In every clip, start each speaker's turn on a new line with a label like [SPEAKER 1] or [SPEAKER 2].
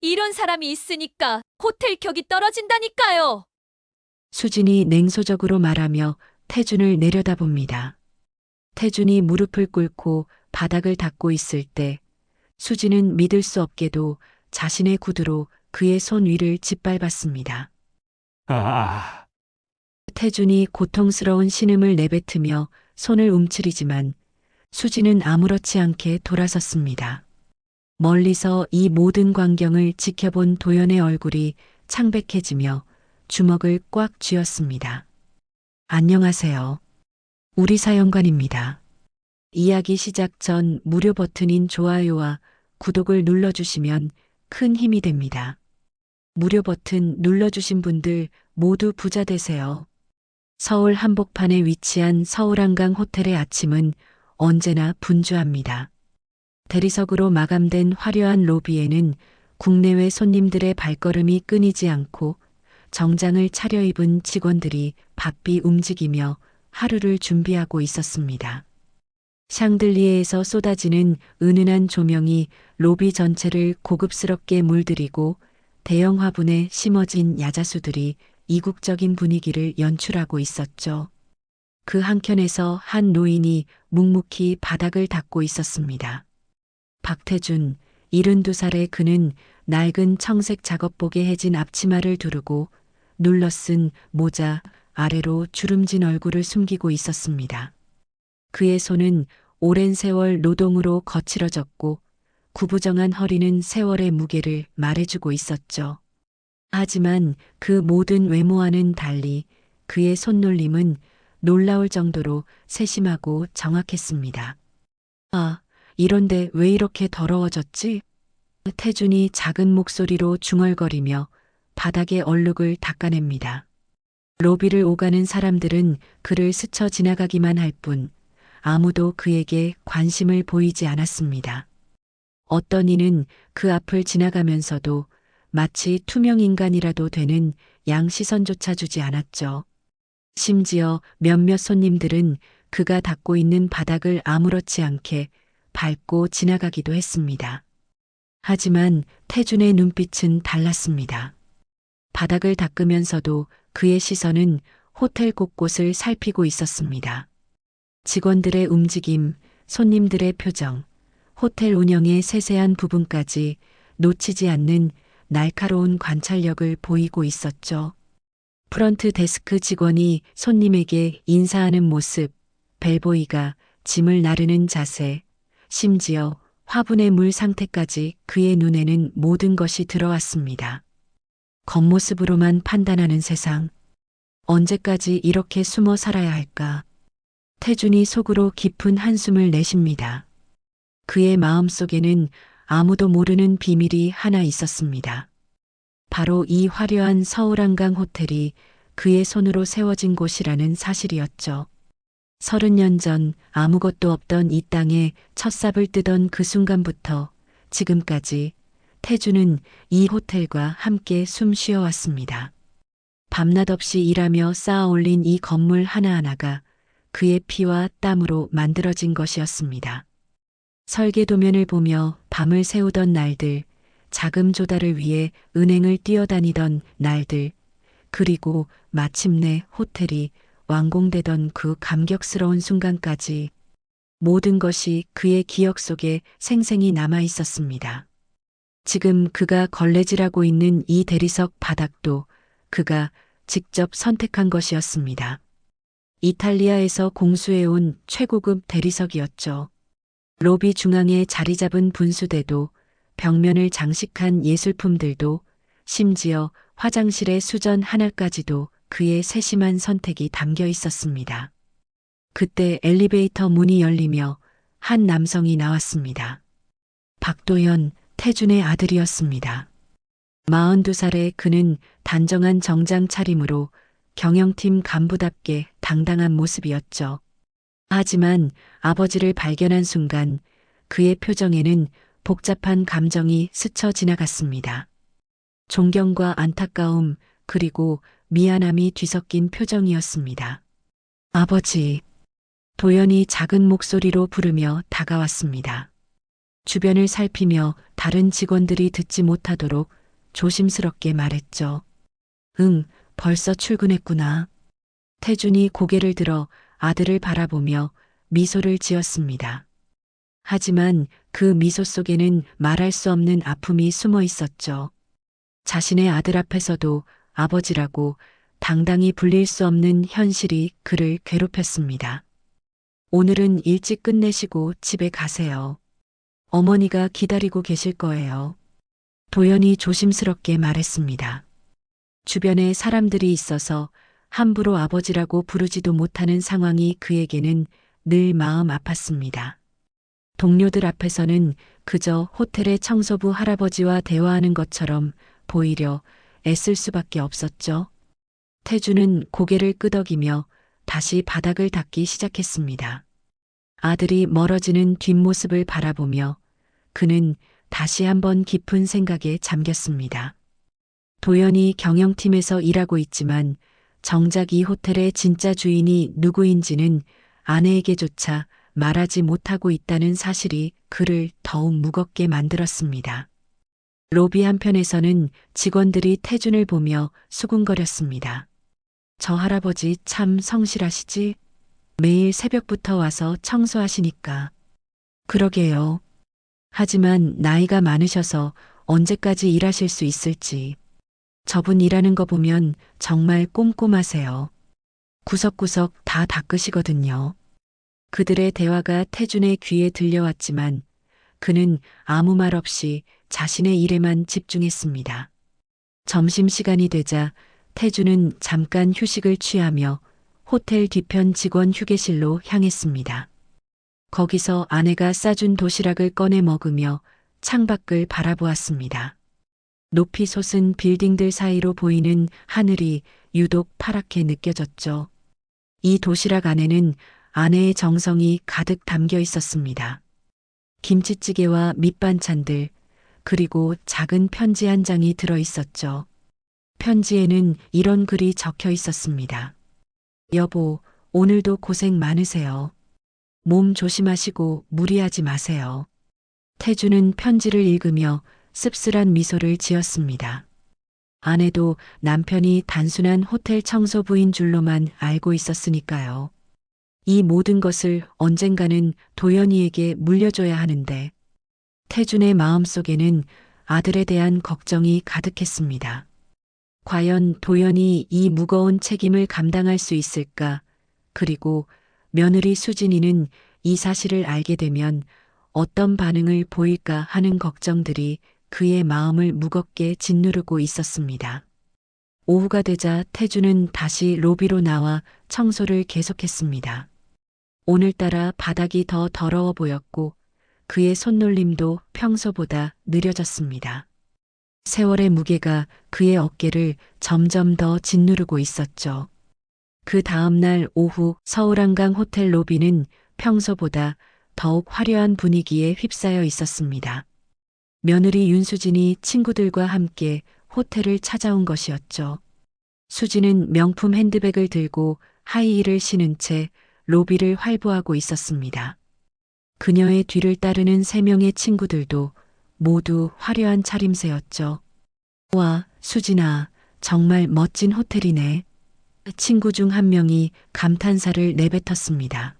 [SPEAKER 1] 이런 사람이 있으니까 호텔 격이 떨어진다니까요.
[SPEAKER 2] 수진이 냉소적으로 말하며 태준을 내려다봅니다. 태준이 무릎을 꿇고 바닥을 닦고 있을 때 수진은 믿을 수 없게도 자신의 구두로 그의 손 위를 짓밟았습니다.
[SPEAKER 3] 아,
[SPEAKER 2] 태준이 고통스러운 신음을 내뱉으며 손을 움츠리지만 수진은 아무렇지 않게 돌아섰습니다. 멀리서 이 모든 광경을 지켜본 도연의 얼굴이 창백해지며 주먹을 꽉 쥐었습니다. 안녕하세요. 우리 사연관입니다. 이야기 시작 전 무료 버튼인 좋아요와 구독을 눌러주시면 큰 힘이 됩니다. 무료 버튼 눌러주신 분들 모두 부자 되세요. 서울 한복판에 위치한 서울한강 호텔의 아침은 언제나 분주합니다. 대리석으로 마감된 화려한 로비에는 국내외 손님들의 발걸음이 끊이지 않고 정장을 차려입은 직원들이 바삐 움직이며 하루를 준비하고 있었습니다. 샹들리에에서 쏟아지는 은은한 조명이 로비 전체를 고급스럽게 물들이고 대형 화분에 심어진 야자수들이 이국적인 분위기를 연출하고 있었죠. 그 한켠에서 한 노인이 묵묵히 바닥을 닦고 있었습니다. 박태준, 72살의 그는 낡은 청색 작업복에 해진 앞치마를 두르고 눌러쓴 모자 아래로 주름진 얼굴을 숨기고 있었습니다. 그의 손은 오랜 세월 노동으로 거칠어졌고 구부정한 허리는 세월의 무게를 말해주고 있었죠. 하지만 그 모든 외모와는 달리 그의 손놀림은 놀라울 정도로 세심하고 정확했습니다. 아, 이런데 왜 이렇게 더러워졌지? 태준이 작은 목소리로 중얼거리며 바닥에 얼룩을 닦아냅니다. 로비를 오가는 사람들은 그를 스쳐 지나가기만 할 뿐 아무도 그에게 관심을 보이지 않았습니다. 어떤 이는 그 앞을 지나가면서도 마치 투명 인간이라도 되는 양시선조차 주지 않았죠. 심지어 몇몇 손님들은 그가 닦고 있는 바닥을 아무렇지 않게 밟고 지나가기도 했습니다. 하지만 태준의 눈빛은 달랐습니다. 바닥을 닦으면서도 그의 시선은 호텔 곳곳을 살피고 있었습니다. 직원들의 움직임, 손님들의 표정, 호텔 운영의 세세한 부분까지 놓치지 않는 날카로운 관찰력을 보이고 있었죠. 프런트 데스크 직원이 손님에게 인사하는 모습, 벨보이가 짐을 나르는 자세, 심지어 화분의 물 상태까지 그의 눈에는 모든 것이 들어왔습니다. 겉모습으로만 판단하는 세상. 언제까지 이렇게 숨어 살아야 할까? 태준이 속으로 깊은 한숨을 내쉽니다. 그의 마음속에는 아무도 모르는 비밀이 하나 있었습니다. 바로 이 화려한 서울한강 호텔이 그의 손으로 세워진 곳이라는 사실이었죠. 30년 전 아무것도 없던 이 땅에 첫삽을 뜨던 그 순간부터 지금까지 태준은 이 호텔과 함께 숨 쉬어왔습니다. 밤낮 없이 일하며 쌓아 올린 이 건물 하나하나가 그의 피와 땀으로 만들어진 것이었습니다. 설계도면을 보며 밤을 새우던 날들, 자금 조달을 위해 은행을 뛰어다니던 날들, 그리고 마침내 호텔이 완공되던 그 감격스러운 순간까지 모든 것이 그의 기억 속에 생생히 남아 있었습니다. 지금 그가 걸레질하고 있는 이 대리석 바닥도 그가 직접 선택한 것이었습니다. 이탈리아에서 공수해온 최고급 대리석이었죠. 로비 중앙에 자리 잡은 분수대도 벽면을 장식한 예술품들도 심지어 화장실의 수전 하나까지도 그의 세심한 선택이 담겨 있었습니다. 그때 엘리베이터 문이 열리며 한 남성이 나왔습니다. 박도현, 태준의 아들이었습니다. 42살의 그는 단정한 정장 차림으로 경영팀 간부답게 당당한 모습이었죠. 하지만 아버지를 발견한 순간 그의 표정에는 복잡한 감정이 스쳐 지나갔습니다. 존경과 안타까움 그리고 미안함이 뒤섞인 표정이었습니다. 아버지, 도연이 작은 목소리로 부르며 다가왔습니다. 주변을 살피며 다른 직원들이 듣지 못하도록 조심스럽게 말했죠. 응, 벌써 출근했구나. 태준이 고개를 들어 아들을 바라보며 미소를 지었습니다. 하지만 그 미소 속에는 말할 수 없는 아픔이 숨어 있었죠. 자신의 아들 앞에서도 아버지라고 당당히 불릴 수 없는 현실이 그를 괴롭혔습니다. 오늘은 일찍 끝내시고 집에 가세요. 어머니가 기다리고 계실 거예요. 도연이 조심스럽게 말했습니다. 주변에 사람들이 있어서 함부로 아버지라고 부르지도 못하는 상황이 그에게는 늘 마음 아팠습니다. 동료들 앞에서는 그저 호텔의 청소부 할아버지와 대화하는 것처럼 보이려 애쓸 수밖에 없었죠. 태주는 고개를 끄덕이며 다시 바닥을 닦기 시작했습니다. 아들이 멀어지는 뒷모습을 바라보며 그는 다시 한번 깊은 생각에 잠겼습니다. 도연이 경영팀에서 일하고 있지만 정작 이 호텔의 진짜 주인이 누구인지는 아내에게조차 말하지 못하고 있다는 사실이 그를 더욱 무겁게 만들었습니다. 로비 한편에서는 직원들이 태준을 보며 수군거렸습니다. 저 할아버지 참 성실하시지? 매일 새벽부터 와서 청소하시니까. 그러게요. 하지만 나이가 많으셔서 언제까지 일하실 수 있을지. 저분 일하는 거 보면 정말 꼼꼼하세요. 구석구석 다 닦으시거든요. 그들의 대화가 태준의 귀에 들려왔지만 그는 아무 말 없이 자신의 일에만 집중했습니다. 점심시간이 되자 태준은 잠깐 휴식을 취하며 호텔 뒤편 직원 휴게실로 향했습니다. 거기서 아내가 싸준 도시락을 꺼내 먹으며 창밖을 바라보았습니다. 높이 솟은 빌딩들 사이로 보이는 하늘이 유독 파랗게 느껴졌죠. 이 도시락 안에는 아내의 정성이 가득 담겨 있었습니다. 김치찌개와 밑반찬들, 그리고 작은 편지 한 장이 들어 있었죠. 편지에는 이런 글이 적혀 있었습니다. 여보, 오늘도 고생 많으세요. 몸 조심하시고 무리하지 마세요. 태주는 편지를 읽으며 씁쓸한 미소를 지었습니다. 아내도 남편이 단순한 호텔 청소부인 줄로만 알고 있었으니까요. 이 모든 것을 언젠가는 도연이에게 물려줘야 하는데 태준의 마음속에는 아들에 대한 걱정이 가득했습니다. 과연 도연이 이 무거운 책임을 감당할 수 있을까? 그리고 며느리 수진이는 이 사실을 알게 되면 어떤 반응을 보일까 하는 걱정들이 그의 마음을 무겁게 짓누르고 있었습니다. 오후가 되자 태주는 다시 로비로 나와 청소를 계속했습니다. 오늘따라 바닥이 더 더러워 보였고 그의 손놀림도 평소보다 느려졌습니다. 세월의 무게가 그의 어깨를 점점 더 짓누르고 있었죠. 그 다음 날 오후 서울 한강 호텔 로비는 평소보다 더욱 화려한 분위기에 휩싸여 있었습니다. 며느리 윤수진이 친구들과 함께 호텔을 찾아온 것이었죠. 수진은 명품 핸드백을 들고 하이힐을 신은 채 로비를 활보하고 있었습니다. 그녀의 뒤를 따르는 3명의 친구들도 모두 화려한 차림새였죠. 와, 수진아, 정말 멋진 호텔이네. 친구 중 한 명이 감탄사를 내뱉었습니다.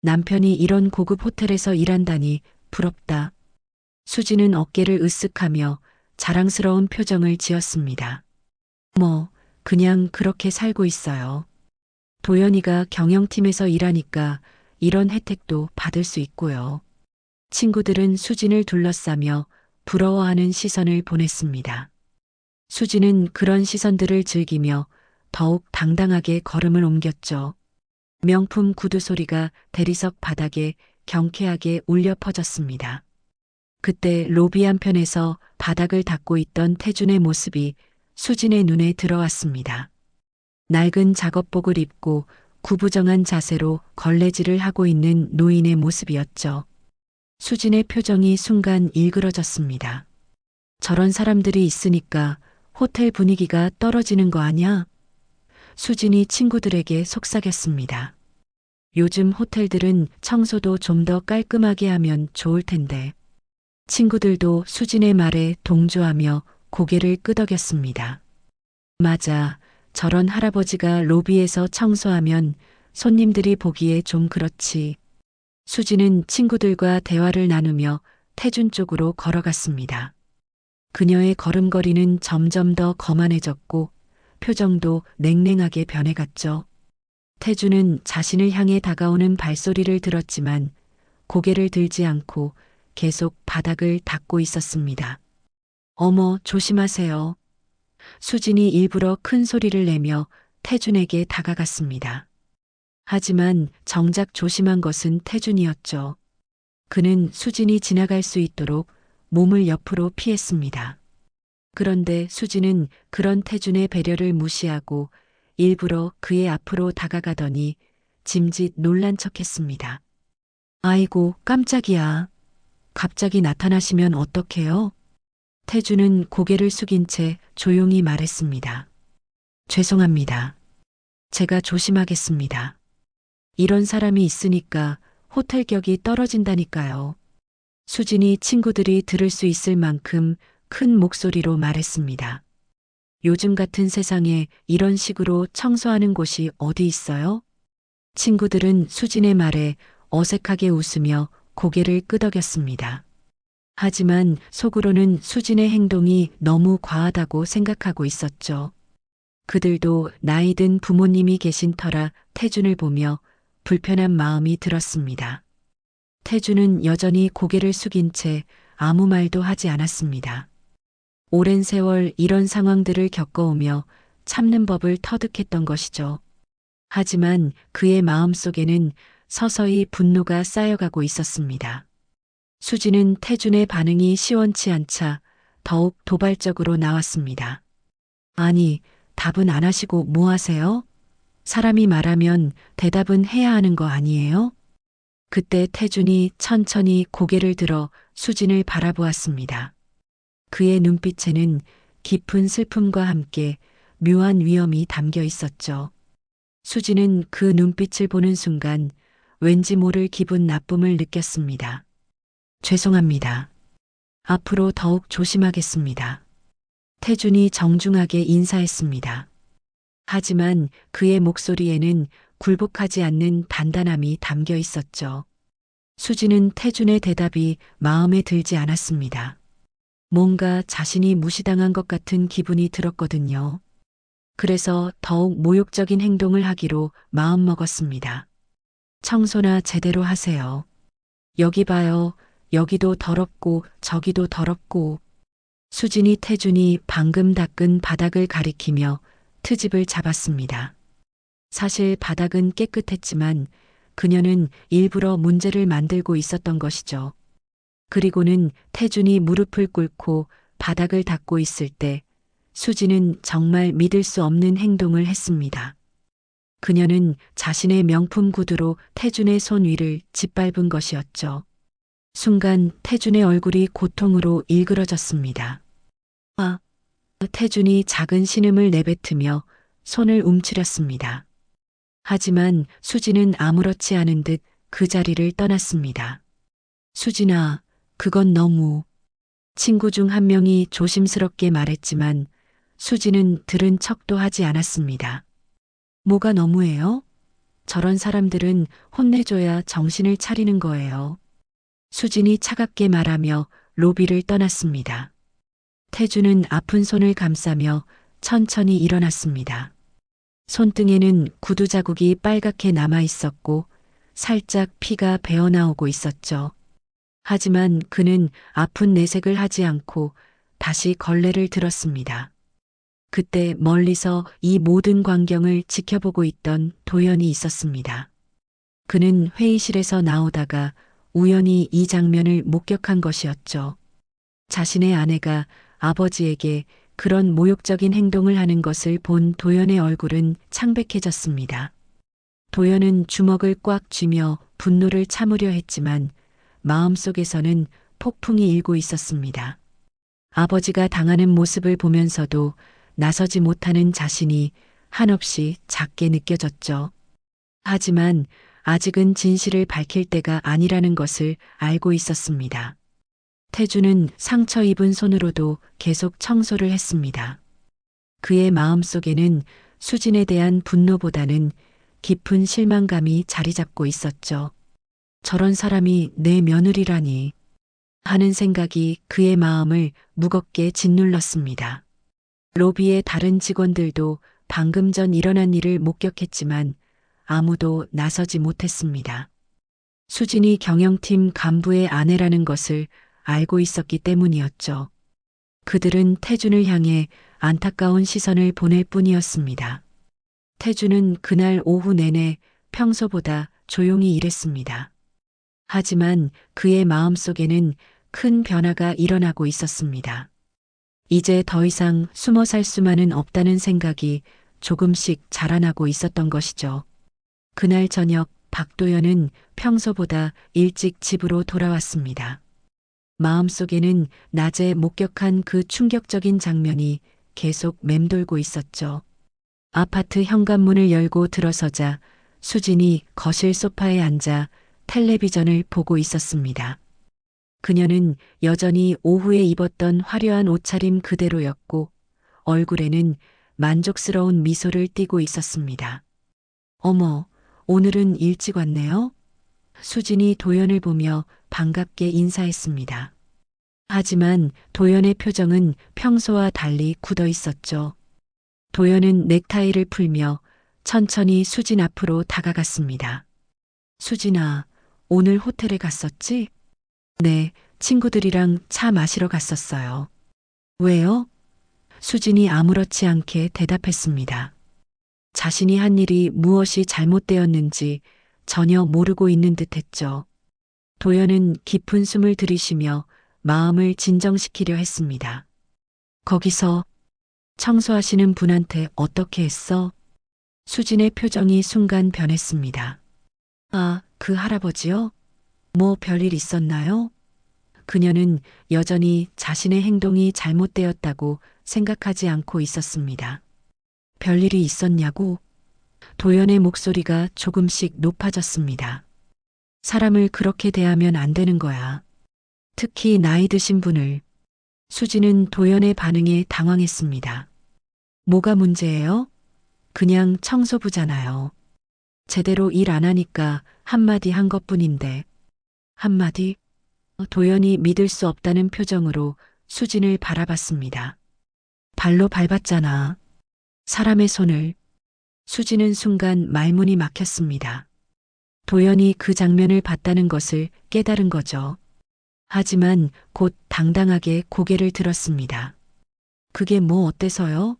[SPEAKER 2] 남편이 이런 고급 호텔에서 일한다니 부럽다. 수진은 어깨를 으쓱하며 자랑스러운 표정을 지었습니다. 그냥 그렇게 살고 있어요. 도연이가 경영팀에서 일하니까 이런 혜택도 받을 수 있고요. 친구들은 수진을 둘러싸며 부러워하는 시선을 보냈습니다. 수진은 그런 시선들을 즐기며 더욱 당당하게 걸음을 옮겼죠. 명품 구두 소리가 대리석 바닥에 경쾌하게 울려 퍼졌습니다. 그때 로비 한편에서 바닥을 닦고 있던 태준의 모습이 수진의 눈에 들어왔습니다. 낡은 작업복을 입고 구부정한 자세로 걸레질을 하고 있는 노인의 모습이었죠. 수진의 표정이 순간 일그러졌습니다. 저런 사람들이 있으니까 호텔 분위기가 떨어지는 거 아냐? 수진이 친구들에게 속삭였습니다. 요즘 호텔들은 청소도 좀 더 깔끔하게 하면 좋을 텐데. 친구들도 수진의 말에 동조하며 고개를 끄덕였습니다. 맞아. 저런 할아버지가 로비에서 청소하면 손님들이 보기에 좀 그렇지. 수진은 친구들과 대화를 나누며 태준 쪽으로 걸어갔습니다. 그녀의 걸음걸이는 점점 더 거만해졌고 표정도 냉랭하게 변해갔죠. 태준은 자신을 향해 다가오는 발소리를 들었지만 고개를 들지 않고 계속 바닥을 닦고 있었습니다. 어머, 조심하세요. 수진이 일부러 큰 소리를 내며 태준에게 다가갔습니다. 하지만 정작 조심한 것은 태준이었죠. 그는 수진이 지나갈 수 있도록 몸을 옆으로 피했습니다. 그런데 수진은 그런 태준의 배려를 무시하고 일부러 그의 앞으로 다가가더니 짐짓 놀란 척했습니다. 아이고, 깜짝이야. 갑자기 나타나시면 어떡해요? 태준은 고개를 숙인 채 조용히 말했습니다. 죄송합니다. 제가 조심하겠습니다. 이런 사람이 있으니까 호텔 격이 떨어진다니까요. 수진이 친구들이 들을 수 있을 만큼 큰 목소리로 말했습니다. 요즘 같은 세상에 이런 식으로 청소하는 곳이 어디 있어요? 친구들은 수진의 말에 어색하게 웃으며 고개를 끄덕였습니다. 하지만 속으로는 수진의 행동이 너무 과하다고 생각하고 있었죠. 그들도 나이 든 부모님이 계신 터라 태준을 보며 불편한 마음이 들었습니다. 태준은 여전히 고개를 숙인 채 아무 말도 하지 않았습니다. 오랜 세월 이런 상황들을 겪어오며 참는 법을 터득했던 것이죠. 하지만 그의 마음속에는 서서히 분노가 쌓여가고 있었습니다. 수지는 태준의 반응이 시원치 않자 더욱 도발적으로 나왔습니다. 아니, 답은 안 하시고 뭐 하세요? 사람이 말하면 대답은 해야 하는 거 아니에요? 그때 태준이 천천히 고개를 들어 수진을 바라보았습니다. 그의 눈빛에는 깊은 슬픔과 함께 묘한 위험이 담겨 있었죠. 수진은 그 눈빛을 보는 순간 왠지 모를 기분 나쁨을 느꼈습니다. 죄송합니다. 앞으로 더욱 조심하겠습니다. 태준이 정중하게 인사했습니다. 하지만 그의 목소리에는 굴복하지 않는 단단함이 담겨 있었죠. 수진은 태준의 대답이 마음에 들지 않았습니다. 뭔가 자신이 무시당한 것 같은 기분이 들었거든요. 그래서 더욱 모욕적인 행동을 하기로 마음먹었습니다. 청소나 제대로 하세요. 여기 봐요. 여기도 더럽고 저기도 더럽고. 수진이 태준이 방금 닦은 바닥을 가리키며 트집을 잡았습니다. 사실 바닥은 깨끗했지만 그녀는 일부러 문제를 만들고 있었던 것이죠. 그리고는 태준이 무릎을 꿇고 바닥을 닦고 있을 때 수지는 정말 믿을 수 없는 행동을 했습니다. 그녀는 자신의 명품 구두로 태준의 손 위를 짓밟은 것이었죠. 순간 태준의 얼굴이 고통으로 일그러졌습니다. 아, 태준이 작은 신음을 내뱉으며 손을 움츠렸습니다. 하지만 수지는 아무렇지 않은 듯 그 자리를 떠났습니다. 수진아, 그건 너무. 친구 중 한 명이 조심스럽게 말했지만 수지는 들은 척도 하지 않았습니다. 뭐가 너무해요? 저런 사람들은 혼내줘야 정신을 차리는 거예요. 수진이 차갑게 말하며 로비를 떠났습니다. 태준은 아픈 손을 감싸며 천천히 일어났습니다. 손등에는 구두 자국이 빨갛게 남아 있었고 살짝 피가 배어나오고 있었죠. 하지만 그는 아픈 내색을 하지 않고 다시 걸레를 들었습니다. 그때 멀리서 이 모든 광경을 지켜보고 있던 도연이 있었습니다. 그는 회의실에서 나오다가 우연히 이 장면을 목격한 것이었죠. 자신의 아내가 아버지에게 그런 모욕적인 행동을 하는 것을 본 도연의 얼굴은 창백해졌습니다. 도연은 주먹을 꽉 쥐며 분노를 참으려 했지만 마음속에서는 폭풍이 일고 있었습니다. 아버지가 당하는 모습을 보면서도 나서지 못하는 자신이 한없이 작게 느껴졌죠. 하지만 아직은 진실을 밝힐 때가 아니라는 것을 알고 있었습니다. 태주는 상처 입은 손으로도 계속 청소를 했습니다. 그의 마음속에는 수진에 대한 분노보다는 깊은 실망감이 자리 잡고 있었죠. 저런 사람이 내 며느리라니 하는 생각이 그의 마음을 무겁게 짓눌렀습니다. 로비의 다른 직원들도 방금 전 일어난 일을 목격했지만 아무도 나서지 못했습니다. 수진이 경영팀 간부의 아내라는 것을 알고 있었기 때문이었죠. 그들은 태준을 향해 안타까운 시선을 보낼 뿐이었습니다. 태준은 그날 오후 내내 평소보다 조용히 일했습니다. 하지만 그의 마음속에는 큰 변화가 일어나고 있었습니다. 이제 더 이상 숨어 살 수만은 없다는 생각이 조금씩 자라나고 있었던 것이죠. 그날 저녁 박도연은 평소보다 일찍 집으로 돌아왔습니다. 마음속에는 낮에 목격한 그 충격적인 장면이 계속 맴돌고 있었죠. 아파트 현관문을 열고 들어서자 수진이 거실 소파에 앉아 텔레비전을 보고 있었습니다. 그녀는 여전히 오후에 입었던 화려한 옷차림 그대로였고 얼굴에는 만족스러운 미소를 띠고 있었습니다. 어머, 오늘은 일찍 왔네요. 수진이 도연을 보며 반갑게 인사했습니다. 하지만 도연의 표정은 평소와 달리 굳어 있었죠. 도연은 넥타이를 풀며 천천히 수진 앞으로 다가갔습니다. 수진아, 오늘 호텔에 갔었지? 네, 친구들이랑 차 마시러 갔었어요. 왜요? 수진이 아무렇지 않게 대답했습니다. 자신이 한 일이 무엇이 잘못되었는지 전혀 모르고 있는 듯 했죠. 도연은 깊은 숨을 들이쉬며 마음을 진정시키려 했습니다. 거기서 청소하시는 분한테 어떻게 했어? 수진의 표정이 순간 변했습니다. 아, 그 할아버지요? 뭐 별일 있었나요? 그녀는 여전히 자신의 행동이 잘못되었다고 생각하지 않고 있었습니다. 별일이 있었냐고? 도연의 목소리가 조금씩 높아졌습니다. 사람을 그렇게 대하면 안 되는 거야. 특히 나이 드신 분을. 수지는 도연의 반응에 당황했습니다. 뭐가 문제예요? 그냥 청소부잖아요. 제대로 일 안 하니까 한마디 한 것뿐인데. 한마디? 도연이 믿을 수 없다는 표정으로 수진을 바라봤습니다. 발로 밟았잖아. 사람의 손을. 수진은 순간 말문이 막혔습니다. 도연이 그 장면을 봤다는 것을 깨달은 거죠. 하지만 곧 당당하게 고개를 들었습니다. 그게 뭐 어때서요?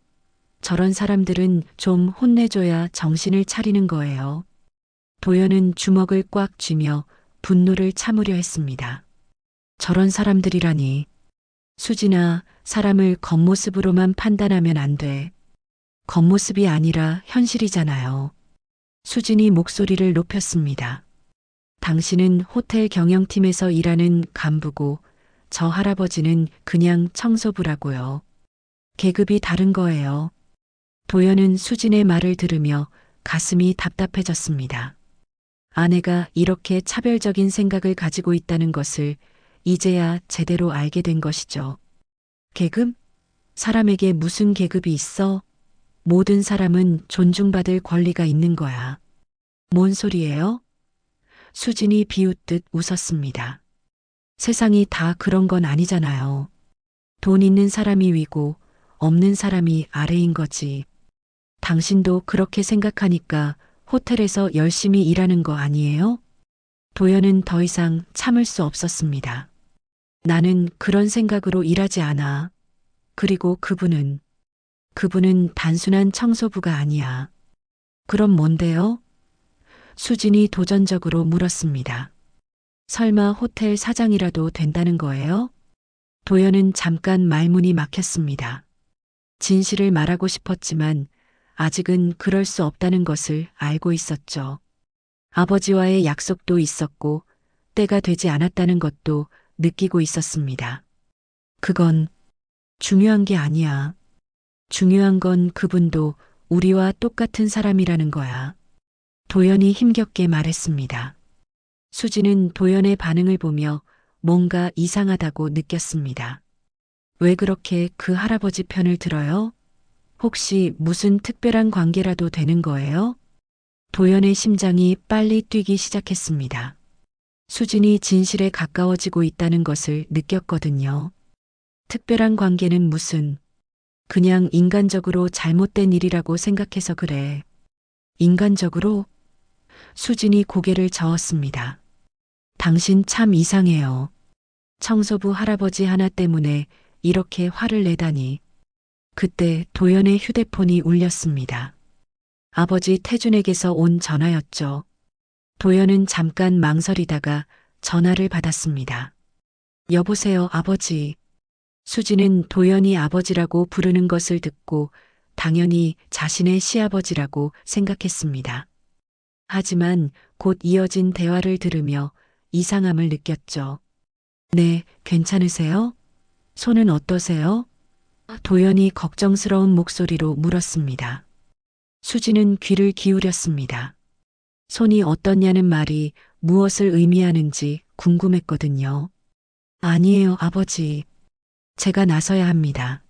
[SPEAKER 2] 저런 사람들은 좀 혼내줘야 정신을 차리는 거예요. 도연은 주먹을 꽉 쥐며 분노를 참으려 했습니다. 저런 사람들이라니. 수진아, 사람을 겉모습으로만 판단하면 안 돼. 겉모습이 아니라 현실이잖아요. 수진이 목소리를 높였습니다. 당신은 호텔 경영팀에서 일하는 간부고 저 할아버지는 그냥 청소부라고요. 계급이 다른 거예요. 도연은 수진의 말을 들으며 가슴이 답답해졌습니다. 아내가 이렇게 차별적인 생각을 가지고 있다는 것을 이제야 제대로 알게 된 것이죠. 계급? 사람에게 무슨 계급이 있어? 모든 사람은 존중받을 권리가 있는 거야. 뭔 소리예요? 수진이 비웃듯 웃었습니다. 세상이 다 그런 건 아니잖아요. 돈 있는 사람이 위고 없는 사람이 아래인 거지. 당신도 그렇게 생각하니까 호텔에서 열심히 일하는 거 아니에요? 도연은 더 이상 참을 수 없었습니다. 나는 그런 생각으로 일하지 않아. 그리고 그분은 단순한 청소부가 아니야. 그럼 뭔데요? 수진이 도전적으로 물었습니다. 설마 호텔 사장이라도 된다는 거예요? 도연은 잠깐 말문이 막혔습니다. 진실을 말하고 싶었지만 아직은 그럴 수 없다는 것을 알고 있었죠. 아버지와의 약속도 있었고 때가 되지 않았다는 것도 느끼고 있었습니다. 그건 중요한 게 아니야. 중요한 건 그분도 우리와 똑같은 사람이라는 거야. 도연이 힘겹게 말했습니다. 수지는 도연의 반응을 보며 뭔가 이상하다고 느꼈습니다. 왜 그렇게 그 할아버지 편을 들어요? 혹시 무슨 특별한 관계라도 되는 거예요? 도연의 심장이 빨리 뛰기 시작했습니다. 수진이 진실에 가까워지고 있다는 것을 느꼈거든요. 특별한 관계는 무슨, 그냥 인간적으로 잘못된 일이라고 생각해서 그래. 인간적으로? 수진이 고개를 저었습니다. 당신 참 이상해요. 청소부 할아버지 하나 때문에 이렇게 화를 내다니. 그때 도연의 휴대폰이 울렸습니다. 아버지 태준에게서 온 전화였죠. 도연은 잠깐 망설이다가 전화를 받았습니다. 여보세요, 아버지. 수지는 도연이 아버지라고 부르는 것을 듣고 당연히 자신의 시아버지라고 생각했습니다. 하지만 곧 이어진 대화를 들으며 이상함을 느꼈죠. 네, 괜찮으세요? 손은 어떠세요? 도연이 걱정스러운 목소리로 물었습니다. 수지는 귀를 기울였습니다. 손이 어떻냐는 말이 무엇을 의미하는지 궁금했거든요. 아니에요, 아버지. 제가 나서야 합니다.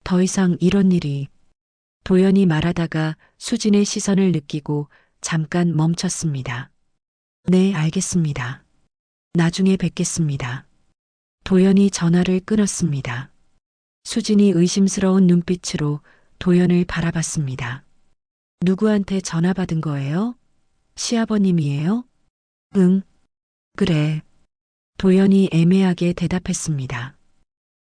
[SPEAKER 2] 더 이상 이런 일이. 도연이 말하다가 수진의 시선을 느끼고 잠깐 멈췄습니다. 네, 알겠습니다. 나중에 뵙겠습니다. 도연이 전화를 끊었습니다. 수진이 의심스러운 눈빛으로 도연을 바라봤습니다. 누구한테 전화 받은 거예요? 시아버님이에요? 응, 그래. 도연이 애매하게 대답했습니다.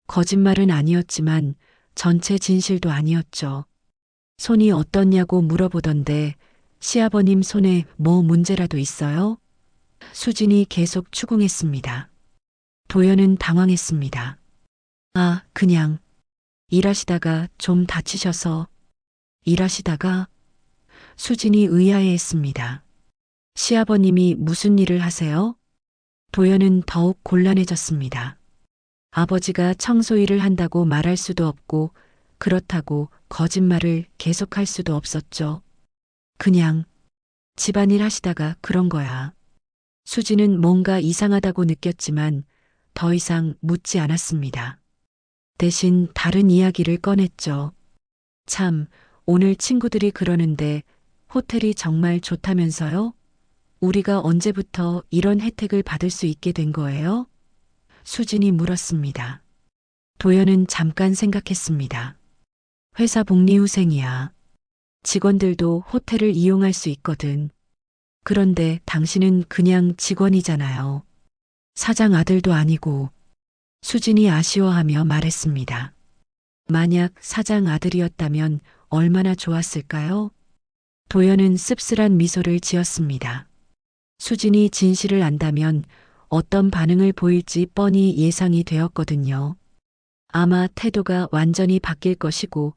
[SPEAKER 2] 거짓말은 아니었지만 전체 진실도 아니었죠. 손이 어떻냐고 물어보던데 시아버님 손에 뭐 문제라도 있어요? 수진이 계속 추궁했습니다. 도연은 당황했습니다. 아, 그냥 일하시다가 좀 다치셔서. 일하시다가? 수진이 의아해했습니다. 시아버님이 무슨 일을 하세요? 도연은 더욱 곤란해졌습니다. 아버지가 청소일을 한다고 말할 수도 없고 그렇다고 거짓말을 계속할 수도 없었죠. 그냥 집안일 하시다가 그런 거야. 수지는 뭔가 이상하다고 느꼈지만 더 이상 묻지 않았습니다. 대신 다른 이야기를 꺼냈죠. 참, 오늘 친구들이 그러는데 호텔이 정말 좋다면서요? 우리가 언제부터 이런 혜택을 받을 수 있게 된 거예요? 수진이 물었습니다. 도연은 잠깐 생각했습니다. 회사 복리후생이야. 직원들도 호텔을 이용할 수 있거든. 그런데 당신은 그냥 직원이잖아요. 사장 아들도 아니고. 수진이 아쉬워하며 말했습니다. 만약 사장 아들이었다면 얼마나 좋았을까요? 도연은 씁쓸한 미소를 지었습니다. 수진이 진실을 안다면 어떤 반응을 보일지 뻔히 예상이 되었거든요. 아마 태도가 완전히 바뀔 것이고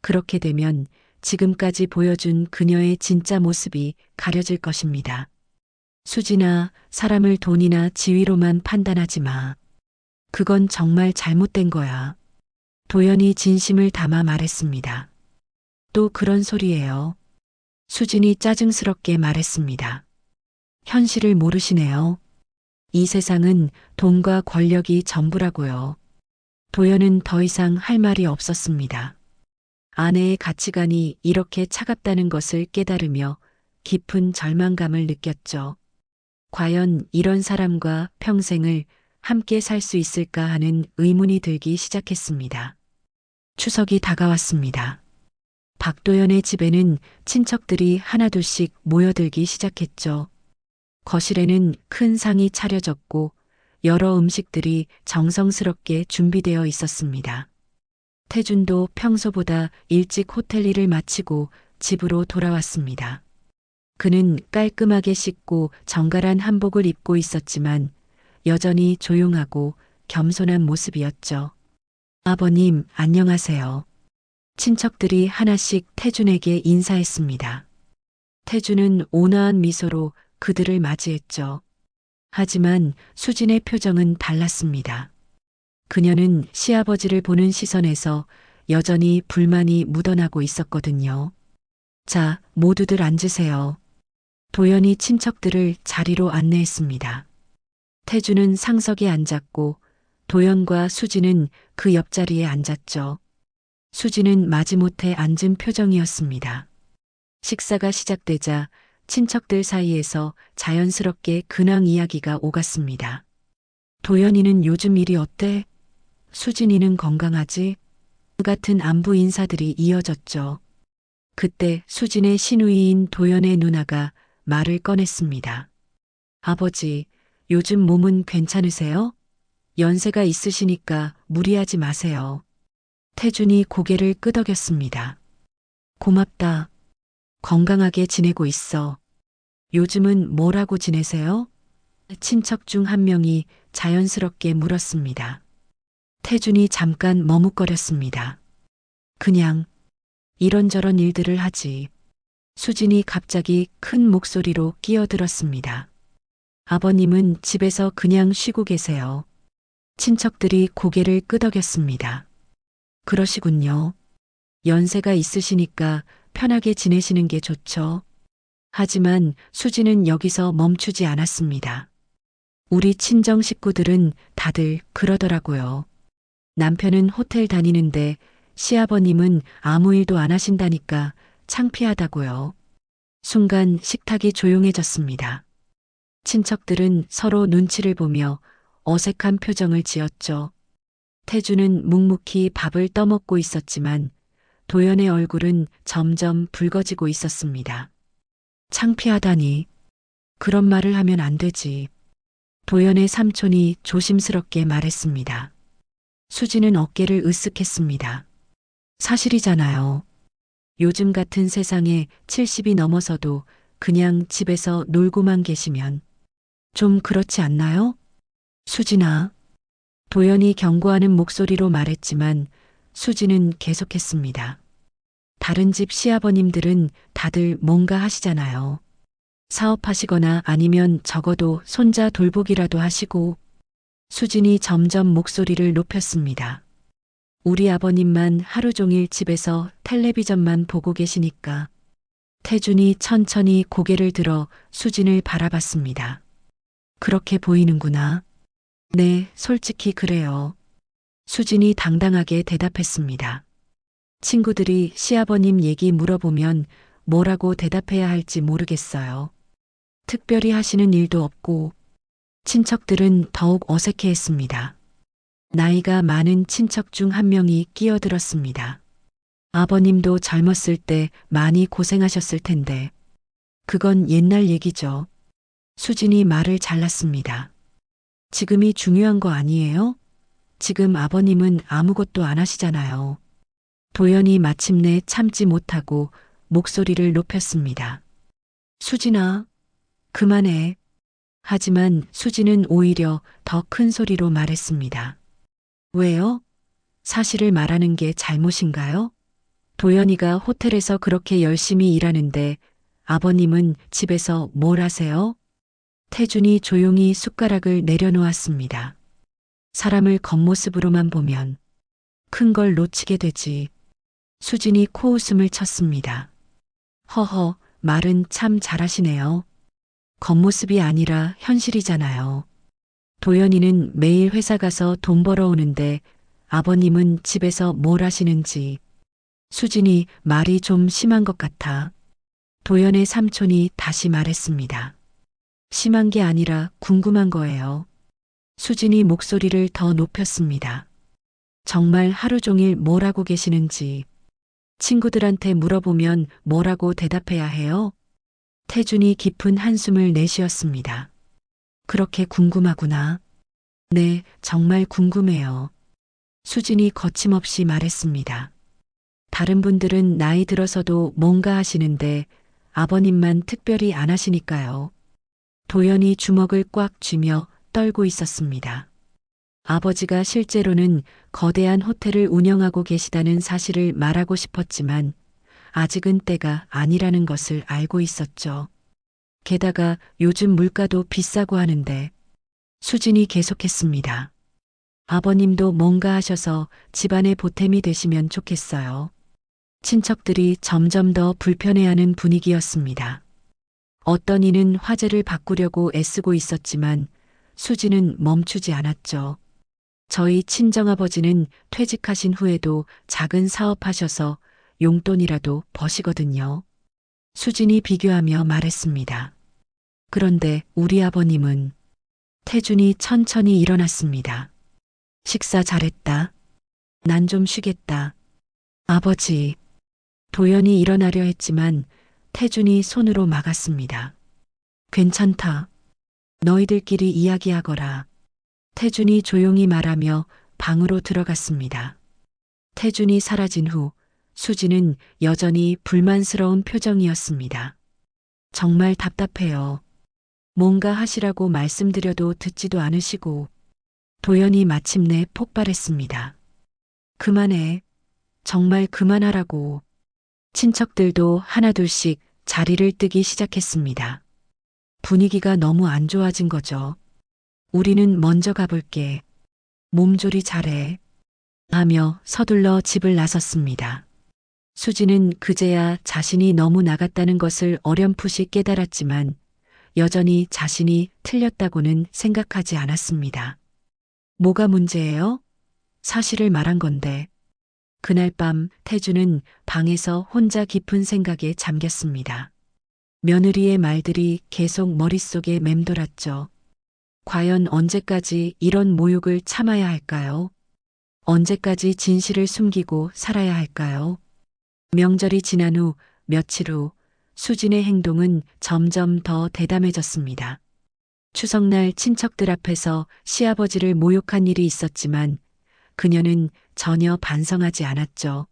[SPEAKER 2] 그렇게 되면 지금까지 보여준 그녀의 진짜 모습이 가려질 것입니다. 수진아, 사람을 돈이나 지위로만 판단하지 마. 그건 정말 잘못된 거야. 도연이 진심을 담아 말했습니다. 또 그런 소리예요. 수진이 짜증스럽게 말했습니다. 현실을 모르시네요. 이 세상은 돈과 권력이 전부라고요. 도연은 더 이상 할 말이 없었습니다. 아내의 가치관이 이렇게 차갑다는 것을 깨달으며 깊은 절망감을 느꼈죠. 과연 이런 사람과 평생을 함께 살 수 있을까 하는 의문이 들기 시작했습니다. 추석이 다가왔습니다. 박도연의 집에는 친척들이 하나둘씩 모여들기 시작했죠. 거실에는 큰 상이 차려졌고 여러 음식들이 정성스럽게 준비되어 있었습니다. 태준도 평소보다 일찍 호텔 일을 마치고 집으로 돌아왔습니다. 그는 깔끔하게 씻고 정갈한 한복을 입고 있었지만 여전히 조용하고 겸손한 모습이었죠. 아버님, 안녕하세요. 친척들이 하나씩 태준에게 인사했습니다. 태준은 온화한 미소로 그들을 맞이했죠. 하지만 수진의 표정은 달랐습니다. 그녀는 시아버지를 보는 시선에서 여전히 불만이 묻어나고 있었거든요. 자, 모두들 앉으세요. 도연이 친척들을 자리로 안내했습니다. 태주는 상석에 앉았고 도연과 수지는 그 옆자리에 앉았죠. 수지는 마지못해 앉은 표정이었습니다. 식사가 시작되자 친척들 사이에서 자연스럽게 근황 이야기가 오갔습니다. 도연이는 요즘 일이 어때? 수진이는 건강하지? 같은 안부 인사들이 이어졌죠. 그때 수진의 시누이인 도연의 누나가 말을 꺼냈습니다. 아버지, 요즘 몸은 괜찮으세요? 연세가 있으시니까 무리하지 마세요. 태준이 고개를 끄덕였습니다. 고맙다. 건강하게 지내고 있어. 요즘은 뭐라고 지내세요? 친척 중 한 명이 자연스럽게 물었습니다. 태준이 잠깐 머뭇거렸습니다. 그냥 이런저런 일들을 하지. 수진이 갑자기 큰 목소리로 끼어들었습니다. 아버님은 집에서 그냥 쉬고 계세요. 친척들이 고개를 끄덕였습니다. 그러시군요. 연세가 있으시니까 편하게 지내시는 게 좋죠. 하지만 수지는 여기서 멈추지 않았습니다. 우리 친정 식구들은 다들 그러더라고요. 남편은 호텔 다니는데 시아버님은 아무 일도 안 하신다니까 창피하다고요. 순간 식탁이 조용해졌습니다. 친척들은 서로 눈치를 보며 어색한 표정을 지었죠. 태주는 묵묵히 밥을 떠먹고 있었지만 도연의 얼굴은 점점 붉어지고 있었습니다. 창피하다니. 그런 말을 하면 안 되지. 도연의 삼촌이 조심스럽게 말했습니다. 수지는 어깨를 으쓱했습니다. 사실이잖아요. 요즘 같은 세상에 70이 넘어서도 그냥 집에서 놀고만 계시면 좀 그렇지 않나요? 수진아. 도연이 경고하는 목소리로 말했지만 수지는 계속했습니다. 다른 집 시아버님들은 다들 뭔가 하시잖아요. 사업하시거나 아니면 적어도 손자 돌보기라도 하시고. 수진이 점점 목소리를 높였습니다. 우리 아버님만 하루 종일 집에서 텔레비전만 보고 계시니까. 태준이 천천히 고개를 들어 수진을 바라봤습니다. 그렇게 보이는구나. 네, 솔직히 그래요. 수진이 당당하게 대답했습니다. 친구들이 시아버님 얘기 물어보면 뭐라고 대답해야 할지 모르겠어요. 특별히 하시는 일도 없고. 친척들은 더욱 어색해했습니다. 나이가 많은 친척 중 한 명이 끼어들었습니다. 아버님도 젊었을 때 많이 고생하셨을 텐데. 그건 옛날 얘기죠. 수진이 말을 잘랐습니다. 지금이 중요한 거 아니에요? 지금 아버님은 아무것도 안 하시잖아요. 도연이 마침내 참지 못하고 목소리를 높였습니다. 수진아, 그만해. 하지만 수진은 오히려 더 큰 소리로 말했습니다. 왜요? 사실을 말하는 게 잘못인가요? 도연이가 호텔에서 그렇게 열심히 일하는데 아버님은 집에서 뭘 하세요? 태준이 조용히 숟가락을 내려놓았습니다. 사람을 겉모습으로만 보면 큰 걸 놓치게 되지. 수진이 코웃음을 쳤습니다. 허허, 말은 참 잘하시네요. 겉모습이 아니라 현실이잖아요. 도연이는 매일 회사 가서 돈 벌어오는데 아버님은 집에서 뭘 하시는지. 수진이 말이 좀 심한 것 같아. 도연의 삼촌이 다시 말했습니다. 심한 게 아니라 궁금한 거예요. 수진이 목소리를 더 높였습니다. 정말 하루 종일 뭘 하고 계시는지. 친구들한테 물어보면 뭐라고 대답해야 해요? 태준이 깊은 한숨을 내쉬었습니다. 그렇게 궁금하구나. 네, 정말 궁금해요. 수진이 거침없이 말했습니다. 다른 분들은 나이 들어서도 뭔가 하시는데 아버님만 특별히 안 하시니까요. 도연이 주먹을 꽉 쥐며 떨고 있었습니다. 아버지가 실제로는 거대한 호텔을 운영하고 계시다는 사실을 말하고 싶었지만 아직은 때가 아니라는 것을 알고 있었죠. 게다가 요즘 물가도 비싸고 하는데. 수진이 계속했습니다. 아버님도 뭔가 하셔서 집안의 보탬이 되시면 좋겠어요. 친척들이 점점 더 불편해하는 분위기였습니다. 어떤 이는 화제를 바꾸려고 애쓰고 있었지만 수지는 멈추지 않았죠. 저희 친정아버지는 퇴직하신 후에도 작은 사업하셔서 용돈이라도 버시거든요. 수진이 비교하며 말했습니다. 그런데 우리 아버님은 태준이 천천히 일어났습니다. 식사 잘했다. 난 좀 쉬겠다. 아버지. 도연이 일어나려 했지만 태준이 손으로 막았습니다. 괜찮다. 너희들끼리 이야기하거라. 태준이 조용히 말하며 방으로 들어갔습니다. 태준이 사라진 후 수지는 여전히 불만스러운 표정이었습니다. 정말 답답해요. 뭔가 하시라고 말씀드려도 듣지도 않으시고 도연이 마침내 폭발했습니다. 그만해. 정말 그만하라고. 친척들도 하나둘씩 자리를 뜨기 시작했습니다. 분위기가 너무 안 좋아진 거죠. 우리는 먼저 가볼게. 몸조리 잘해. 하며 서둘러 집을 나섰습니다. 수지는 그제야 자신이 너무 나갔다는 것을 어렴풋이 깨달았지만 여전히 자신이 틀렸다고는 생각하지 않았습니다. 뭐가 문제예요? 사실을 말한 건데. 그날 밤 태주는 방에서 혼자 깊은 생각에 잠겼습니다. 며느리의 말들이 계속 머릿속에 맴돌았죠. 과연 언제까지 이런 모욕을 참아야 할까요? 언제까지 진실을 숨기고 살아야 할까요? 명절이 지난 후 며칠 후 수진의 행동은 점점 더 대담해졌습니다. 추석날 친척들 앞에서 시아버지를 모욕한 일이 있었지만 그녀는 전혀 반성하지 않았죠.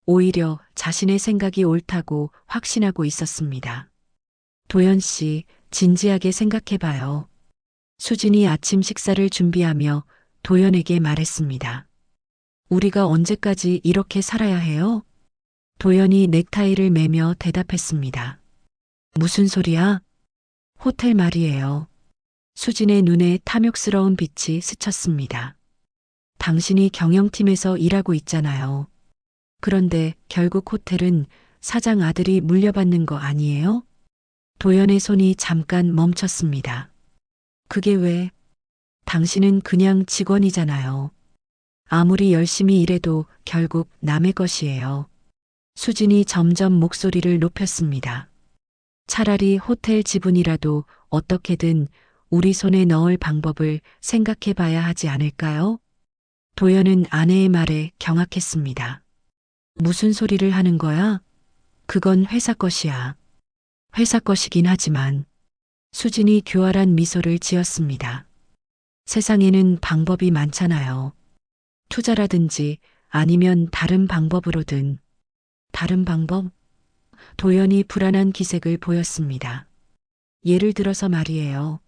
[SPEAKER 2] 오히려 자신의 생각이 옳다고 확신하고 있었습니다. 도연 씨, 진지하게 생각해봐요. 수진이 아침 식사를 준비하며 도연에게 말했습니다. 우리가 언제까지 이렇게 살아야 해요? 도연이 넥타이를 매며 대답했습니다. 무슨 소리야? 호텔 말이에요. 수진의 눈에 탐욕스러운 빛이 스쳤습니다. 당신이 경영팀에서 일하고 있잖아요. 그런데 결국 호텔은 사장 아들이 물려받는 거 아니에요? 도연의 손이 잠깐 멈췄습니다. 그게 왜? 당신은 그냥 직원이잖아요. 아무리 열심히 일해도 결국 남의 것이에요. 수진이 점점 목소리를 높였습니다. 차라리 호텔 지분이라도 어떻게든 우리 손에 넣을 방법을 생각해 봐야 하지 않을까요? 도연은 아내의 말에 경악했습니다. 무슨 소리를 하는 거야? 그건 회사 것이야. 회사 것이긴 하지만 수진이 교활한 미소를 지었습니다. 세상에는 방법이 많잖아요. 투자라든지 아니면 다른 방법으로든. 다른 방법? 도연이 불안한 기색을 보였습니다. 예를 들어서 말이에요.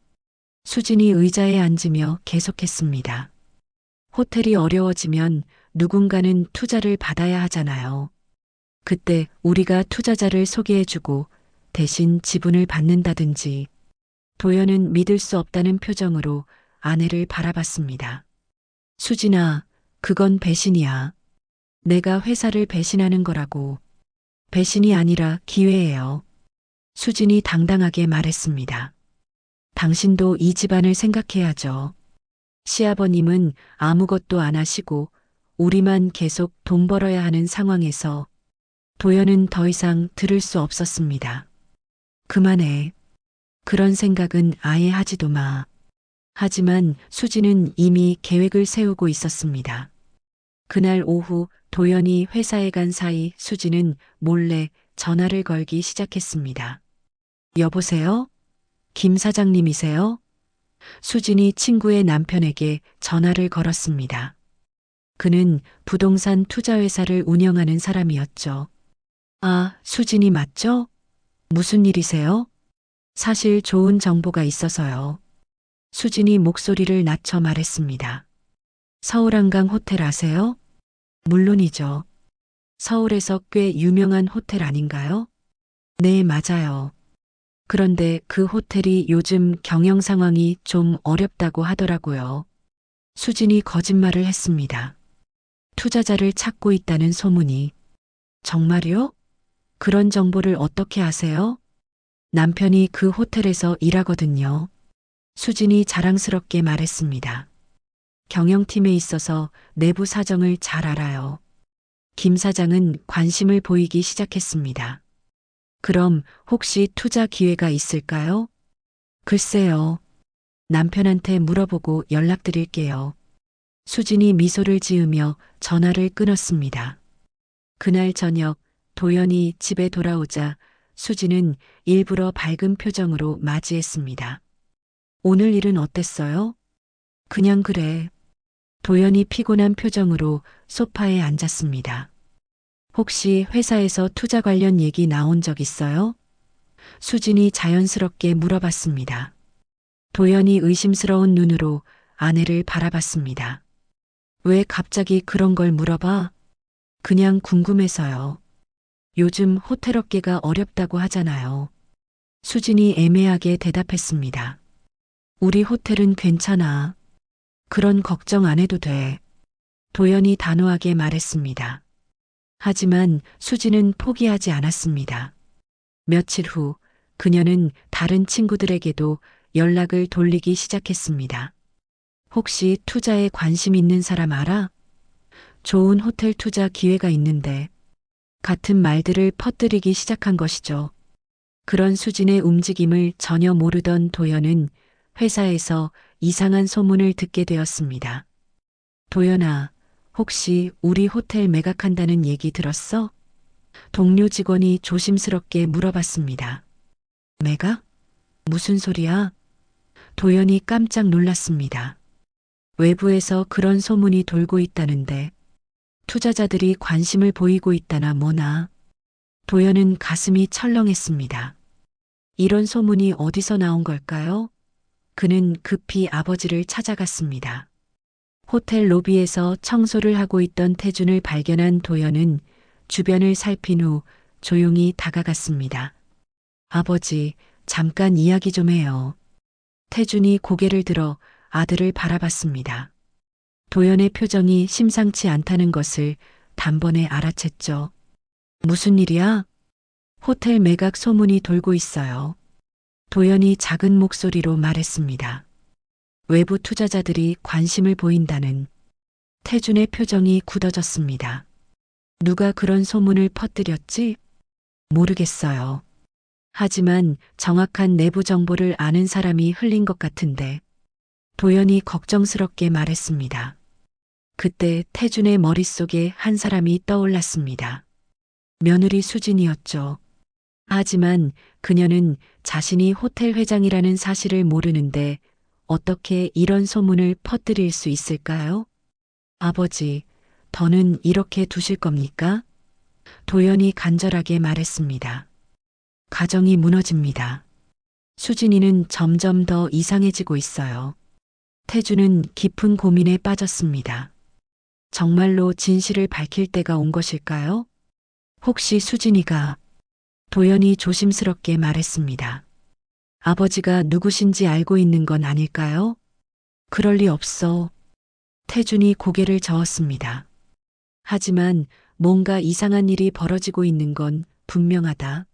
[SPEAKER 2] 수진이 의자에 앉으며 계속했습니다. 호텔이 어려워지면 누군가는 투자를 받아야 하잖아요. 그때 우리가 투자자를 소개해주고 대신 지분을 받는다든지. 도연은 믿을 수 없다는 표정으로 아내를 바라봤습니다. 수진아, 그건 배신이야. 내가 회사를 배신하는 거라고. 배신이 아니라 기회예요. 수진이 당당하게 말했습니다. 당신도 이 집안을 생각해야죠. 시아버님은 아무것도 안 하시고 우리만 계속 돈 벌어야 하는 상황에서 도연은 더 이상 들을 수 없었습니다. 그만해. 그런 생각은 아예 하지도 마. 하지만 수지는 이미 계획을 세우고 있었습니다. 그날 오후 도연이 회사에 간 사이 수지는 몰래 전화를 걸기 시작했습니다. 여보세요? 김 사장님이세요? 수진이 친구의 남편에게 전화를 걸었습니다. 그는 부동산 투자회사를 운영하는 사람이었죠. 아, 수진이 맞죠? 무슨 일이세요? 사실 좋은 정보가 있어서요. 수진이 목소리를 낮춰 말했습니다. 서울 한강 호텔 아세요? 물론이죠. 서울에서 꽤 유명한 호텔 아닌가요? 네, 맞아요. 그런데 그 호텔이 요즘 경영 상황이 좀 어렵다고 하더라고요. 수진이 거짓말을 했습니다. 투자자를 찾고 있다는 소문이. 정말요? 그런 정보를 어떻게 아세요? 남편이 그 호텔에서 일하거든요. 수진이 자랑스럽게 말했습니다. 경영팀에 있어서 내부 사정을 잘 알아요. 김 사장은 관심을 보이기 시작했습니다. 그럼 혹시 투자 기회가 있을까요? 글쎄요. 남편한테 물어보고 연락드릴게요. 수진이 미소를 지으며 전화를 끊었습니다. 그날 저녁 도연이 집에 돌아오자 수진은 일부러 밝은 표정으로 맞이했습니다. 오늘 일은 어땠어요? 그냥 그래. 도연이 피곤한 표정으로 소파에 앉았습니다. 혹시 회사에서 투자 관련 얘기 나온 적 있어요? 수진이 자연스럽게 물어봤습니다. 도연이 의심스러운 눈으로 아내를 바라봤습니다. 왜 갑자기 그런 걸 물어봐? 그냥 궁금해서요. 요즘 호텔 업계가 어렵다고 하잖아요. 수진이 애매하게 대답했습니다. 우리 호텔은 괜찮아. 그런 걱정 안 해도 돼. 도연이 단호하게 말했습니다. 하지만 수진은 포기하지 않았습니다. 며칠 후 그녀는 다른 친구들에게도 연락을 돌리기 시작했습니다. 혹시 투자에 관심 있는 사람 알아? 좋은 호텔 투자 기회가 있는데 같은 말들을 퍼뜨리기 시작한 것이죠. 그런 수진의 움직임을 전혀 모르던 도연은 회사에서 이상한 소문을 듣게 되었습니다. 도연아, 혹시 우리 호텔 매각한다는 얘기 들었어? 동료 직원이 조심스럽게 물어봤습니다. 매각? 무슨 소리야? 도연이 깜짝 놀랐습니다. 외부에서 그런 소문이 돌고 있다는데 투자자들이 관심을 보이고 있다나 뭐나. 도연은 가슴이 철렁했습니다. 이런 소문이 어디서 나온 걸까요? 그는 급히 아버지를 찾아갔습니다. 호텔 로비에서 청소를 하고 있던 태준을 발견한 도연은 주변을 살핀 후 조용히 다가갔습니다. 아버지, 잠깐 이야기 좀 해요. 태준이 고개를 들어 아들을 바라봤습니다. 도연의 표정이 심상치 않다는 것을 단번에 알아챘죠. 무슨 일이야? 호텔 매각 소문이 돌고 있어요. 도연이 작은 목소리로 말했습니다. 외부 투자자들이 관심을 보인다는. 태준의 표정이 굳어졌습니다. 누가 그런 소문을 퍼뜨렸지? 모르겠어요. 하지만 정확한 내부 정보를 아는 사람이 흘린 것 같은데. 도연이 걱정스럽게 말했습니다. 그때 태준의 머릿속에 한 사람이 떠올랐습니다. 며느리 수진이었죠. 하지만 그녀는 자신이 호텔 회장이라는 사실을 모르는데 어떻게 이런 소문을 퍼뜨릴 수 있을까요? 아버지, 더는 이렇게 두실 겁니까? 도연이 간절하게 말했습니다. 가정이 무너집니다. 수진이는 점점 더 이상해지고 있어요. 태준은 깊은 고민에 빠졌습니다. 정말로 진실을 밝힐 때가 온 것일까요? 혹시 수진이가. 도연이 조심스럽게 말했습니다. 아버지가 누구신지 알고 있는 건 아닐까요? 그럴 리 없어. 태준이 고개를 저었습니다. 하지만 뭔가 이상한 일이 벌어지고 있는 건 분명하다.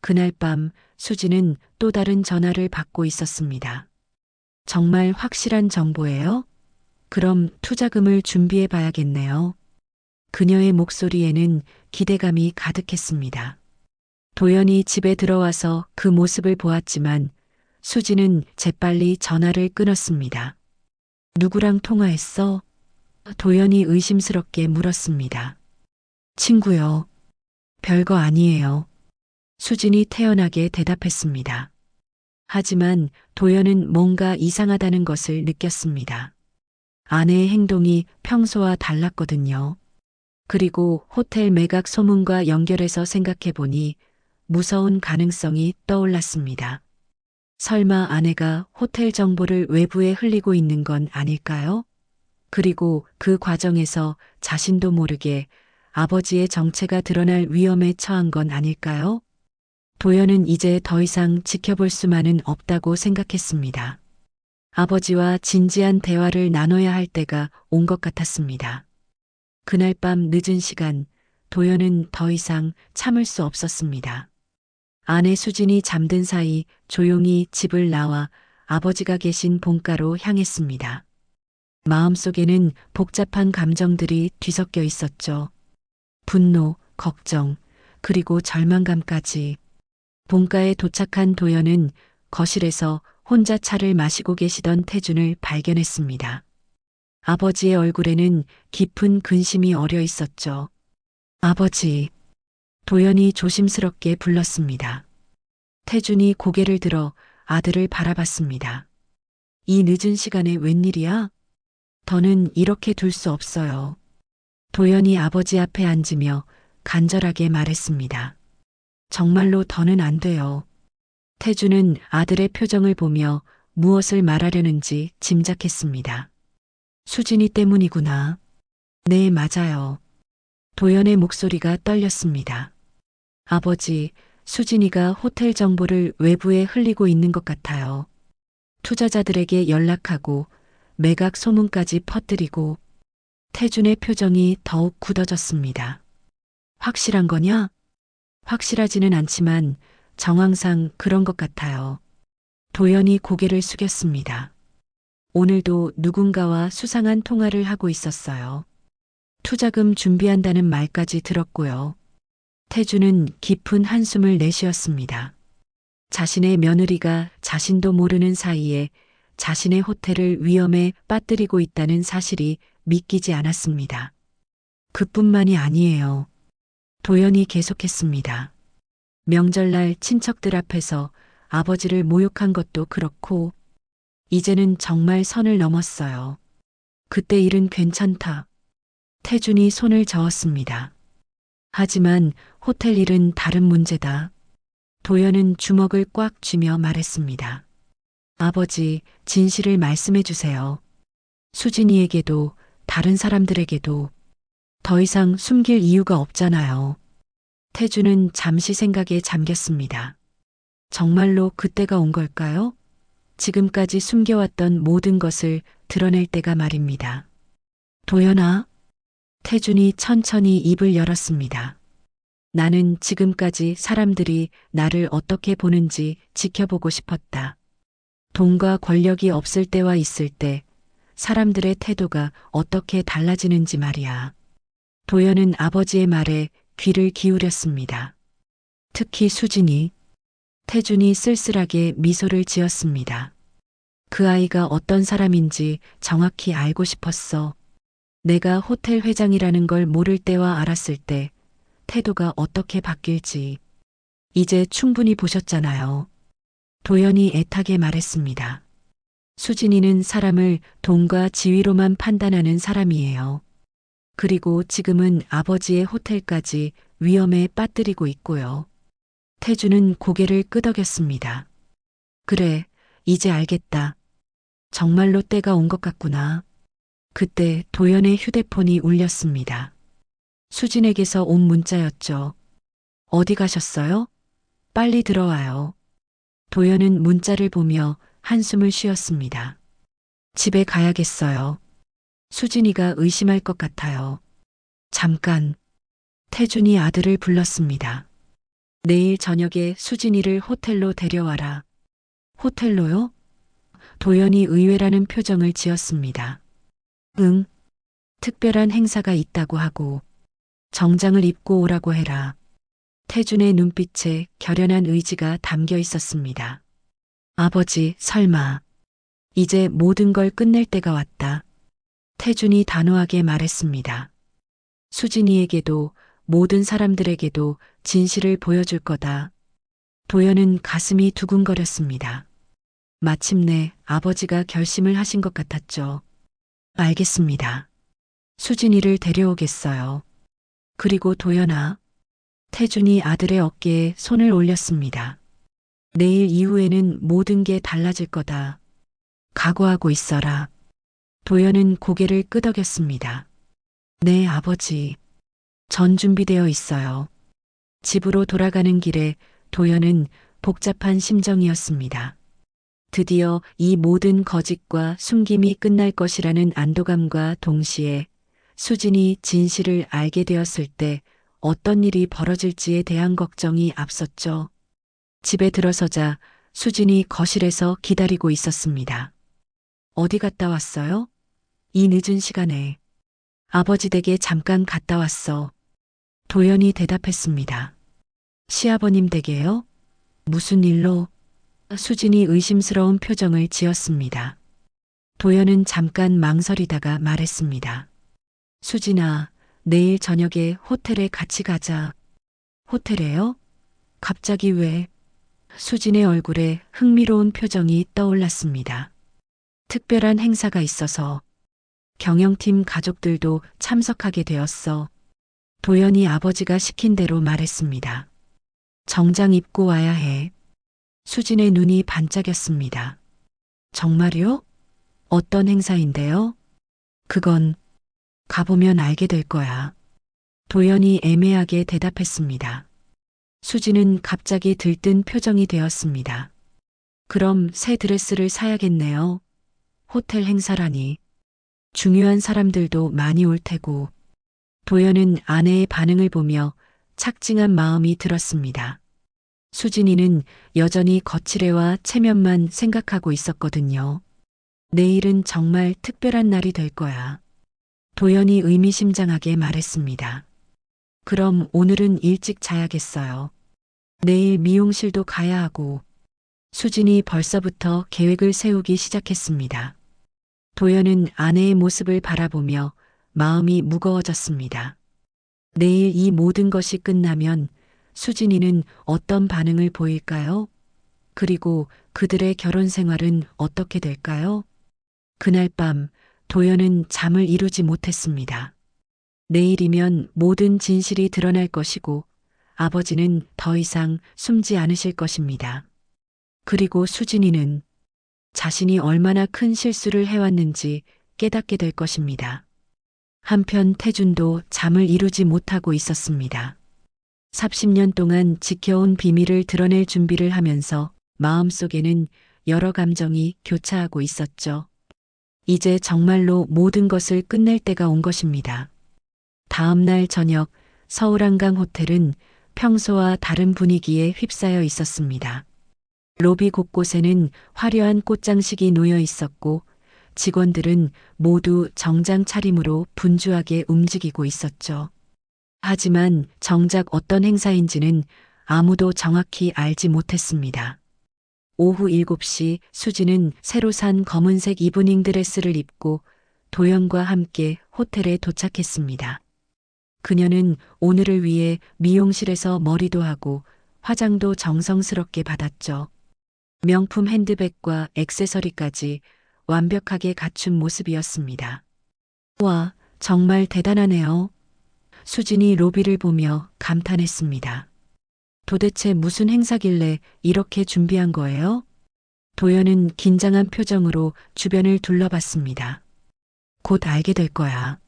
[SPEAKER 2] 그날 밤 수진은 또 다른 전화를 받고 있었습니다. 정말 확실한 정보예요? 그럼 투자금을 준비해 봐야겠네요. 그녀의 목소리에는 기대감이 가득했습니다. 도연이 집에 들어와서 그 모습을 보았지만 수진은 재빨리 전화를 끊었습니다. 누구랑 통화했어? 도연이 의심스럽게 물었습니다. 친구요. 별거 아니에요. 수진이 태연하게 대답했습니다. 하지만 도연은 뭔가 이상하다는 것을 느꼈습니다. 아내의 행동이 평소와 달랐거든요. 그리고 호텔 매각 소문과 연결해서 생각해 보니 무서운 가능성이 떠올랐습니다. 설마 아내가 호텔 정보를 외부에 흘리고 있는 건 아닐까요? 그리고 그 과정에서 자신도 모르게 아버지의 정체가 드러날 위험에 처한 건 아닐까요? 도연은 이제 더 이상 지켜볼 수만은 없다고 생각했습니다. 아버지와 진지한 대화를 나눠야 할 때가 온 것 같았습니다. 그날 밤 늦은 시간, 도연은 더 이상 참을 수 없었습니다. 아내 수진이 잠든 사이 조용히 집을 나와 아버지가 계신 본가로 향했습니다. 마음속에는 복잡한 감정들이 뒤섞여 있었죠. 분노, 걱정, 그리고 절망감까지. 본가에 도착한 도연은 거실에서 혼자 차를 마시고 계시던 태준을 발견했습니다. 아버지의 얼굴에는 깊은 근심이 어려 있었죠. 아버지. 도연이 조심스럽게 불렀습니다. 태준이 고개를 들어 아들을 바라봤습니다. 이 늦은 시간에 웬일이야? 더는 이렇게 둘 수 없어요. 도연이 아버지 앞에 앉으며 간절하게 말했습니다. 정말로 더는 안 돼요. 태준은 아들의 표정을 보며 무엇을 말하려는지 짐작했습니다. 수진이 때문이구나. 네, 맞아요. 도연의 목소리가 떨렸습니다. 아버지, 수진이가 호텔 정보를 외부에 흘리고 있는 것 같아요. 투자자들에게 연락하고 매각 소문까지 퍼뜨리고. 태준의 표정이 더욱 굳어졌습니다. 확실한 거냐? 확실하지는 않지만 정황상 그런 것 같아요. 도연이 고개를 숙였습니다. 오늘도 누군가와 수상한 통화를 하고 있었어요. 투자금 준비한다는 말까지 들었고요. 태준은 깊은 한숨을 내쉬었습니다. 자신의 며느리가 자신도 모르는 사이에 자신의 호텔을 위험에 빠뜨리고 있다는 사실이 믿기지 않았습니다. 그뿐만이 아니에요. 도연이 계속했습니다. 명절날 친척들 앞에서 아버지를 모욕한 것도 그렇고, 이제는 정말 선을 넘었어요. 그때 일은 괜찮다. 태준이 손을 저었습니다. 하지만 호텔 일은 다른 문제다. 도연은 주먹을 꽉 쥐며 말했습니다. 아버지, 진실을 말씀해 주세요. 수진이에게도 다른 사람들에게도. 더 이상 숨길 이유가 없잖아요. 태준은 잠시 생각에 잠겼습니다. 정말로 그때가 온 걸까요? 지금까지 숨겨왔던 모든 것을 드러낼 때가 말입니다. 도연아. 태준이 천천히 입을 열었습니다. 나는 지금까지 사람들이 나를 어떻게 보는지 지켜보고 싶었다. 돈과 권력이 없을 때와 있을 때 사람들의 태도가 어떻게 달라지는지 말이야. 도연은 아버지의 말에 귀를 기울였습니다. 특히 수진이. 태준이 쓸쓸하게 미소를 지었습니다. 그 아이가 어떤 사람인지 정확히 알고 싶었어. 내가 호텔 회장이라는 걸 모를 때와 알았을 때 태도가 어떻게 바뀔지. 이제 충분히 보셨잖아요. 도연이 애타게 말했습니다. 수진이는 사람을 돈과 지위로만 판단하는 사람이에요. 그리고 지금은 아버지의 호텔까지 위험에 빠뜨리고 있고요. 태준은 고개를 끄덕였습니다. 그래, 이제 알겠다. 정말로 때가 온 것 같구나. 그때 도연의 휴대폰이 울렸습니다. 수진에게서 온 문자였죠. 어디 가셨어요? 빨리 들어와요. 도연은 문자를 보며 한숨을 쉬었습니다. 집에 가야겠어요. 수진이가 의심할 것 같아요. 잠깐. 태준이 아들을 불렀습니다. 내일 저녁에 수진이를 호텔로 데려와라. 호텔로요? 도연이 의외라는 표정을 지었습니다. 응. 특별한 행사가 있다고 하고 정장을 입고 오라고 해라. 태준의 눈빛에 결연한 의지가 담겨 있었습니다. 아버지, 설마. 이제 모든 걸 끝낼 때가 왔다. 태준이 단호하게 말했습니다. 수진이에게도 모든 사람들에게도 진실을 보여줄 거다. 도연은 가슴이 두근거렸습니다. 마침내 아버지가 결심을 하신 것 같았죠. 알겠습니다. 수진이를 데려오겠어요. 그리고 도연아. 태준이 아들의 어깨에 손을 올렸습니다. 내일 이후에는 모든 게 달라질 거다. 각오하고 있어라. 도연은 고개를 끄덕였습니다. 네, 아버지. 전 준비되어 있어요. 집으로 돌아가는 길에 도연은 복잡한 심정이었습니다. 드디어 이 모든 거짓과 숨김이 끝날 것이라는 안도감과 동시에 수진이 진실을 알게 되었을 때 어떤 일이 벌어질지에 대한 걱정이 앞섰죠. 집에 들어서자 수진이 거실에서 기다리고 있었습니다. 어디 갔다 왔어요? 이 늦은 시간에. 아버지 댁에 잠깐 갔다 왔어. 도연이 대답했습니다. 시아버님 댁에요? 무슨 일로? 수진이 의심스러운 표정을 지었습니다. 도연은 잠깐 망설이다가 말했습니다. 수진아, 내일 저녁에 호텔에 같이 가자. 호텔에요? 갑자기 왜? 수진의 얼굴에 흥미로운 표정이 떠올랐습니다. 특별한 행사가 있어서 경영팀 가족들도 참석하게 되었어. 도연이 아버지가 시킨 대로 말했습니다. 정장 입고 와야 해. 수진의 눈이 반짝였습니다. 정말요? 어떤 행사인데요? 그건 가보면 알게 될 거야. 도연이 애매하게 대답했습니다. 수진은 갑자기 들뜬 표정이 되었습니다. 그럼 새 드레스를 사야겠네요. 호텔 행사라니. 중요한 사람들도 많이 올 테고. 도연은 아내의 반응을 보며 착증한 마음이 들었습니다. 수진이는 여전히 거칠애와 체면만 생각하고 있었거든요. 내일은 정말 특별한 날이 될 거야. 도연이 의미심장하게 말했습니다. 그럼 오늘은 일찍 자야겠어요. 내일 미용실도 가야 하고. 수진이 벌써부터 계획을 세우기 시작했습니다. 도연은 아내의 모습을 바라보며 마음이 무거워졌습니다. 내일 이 모든 것이 끝나면 수진이는 어떤 반응을 보일까요? 그리고 그들의 결혼 생활은 어떻게 될까요? 그날 밤 도연은 잠을 이루지 못했습니다. 내일이면 모든 진실이 드러날 것이고 아버지는 더 이상 숨지 않으실 것입니다. 그리고 수진이는 자신이 얼마나 큰 실수를 해왔는지 깨닫게 될 것입니다. 한편 태준도 잠을 이루지 못하고 있었습니다. 30년 동안 지켜온 비밀을 드러낼 준비를 하면서 마음속에는 여러 감정이 교차하고 있었죠. 이제 정말로 모든 것을 끝낼 때가 온 것입니다. 다음 날 저녁 서울 한강 호텔은 평소와 다른 분위기에 휩싸여 있었습니다. 로비 곳곳에는 화려한 꽃장식이 놓여 있었고 직원들은 모두 정장 차림으로 분주하게 움직이고 있었죠. 하지만 정작 어떤 행사인지는 아무도 정확히 알지 못했습니다. 오후 7시 수지는 새로 산 검은색 이브닝 드레스를 입고 도연과 함께 호텔에 도착했습니다. 그녀는 오늘을 위해 미용실에서 머리도 하고 화장도 정성스럽게 받았죠. 명품 핸드백과 액세서리까지 완벽하게 갖춘 모습이었습니다. 와, 정말 대단하네요. 수진이 로비를 보며 감탄했습니다. 도대체 무슨 행사길래 이렇게 준비한 거예요? 도연은 긴장한 표정으로 주변을 둘러봤습니다. 곧 알게 될 거야.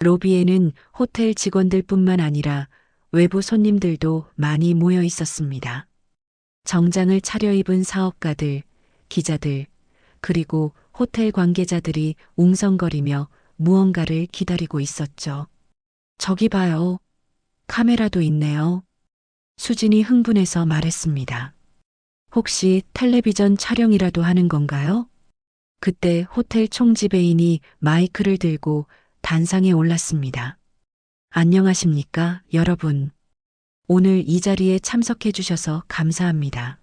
[SPEAKER 2] 로비에는 호텔 직원들뿐만 아니라 외부 손님들도 많이 모여 있었습니다. 정장을 차려입은 사업가들, 기자들, 그리고 호텔 관계자들이 웅성거리며 무언가를 기다리고 있었죠. 저기 봐요. 카메라도 있네요. 수진이 흥분해서 말했습니다. 혹시 텔레비전 촬영이라도 하는 건가요? 그때 호텔 총지배인이 마이크를 들고 단상에 올랐습니다. 안녕하십니까, 여러분. 오늘 이 자리에 참석해 주셔서 감사합니다.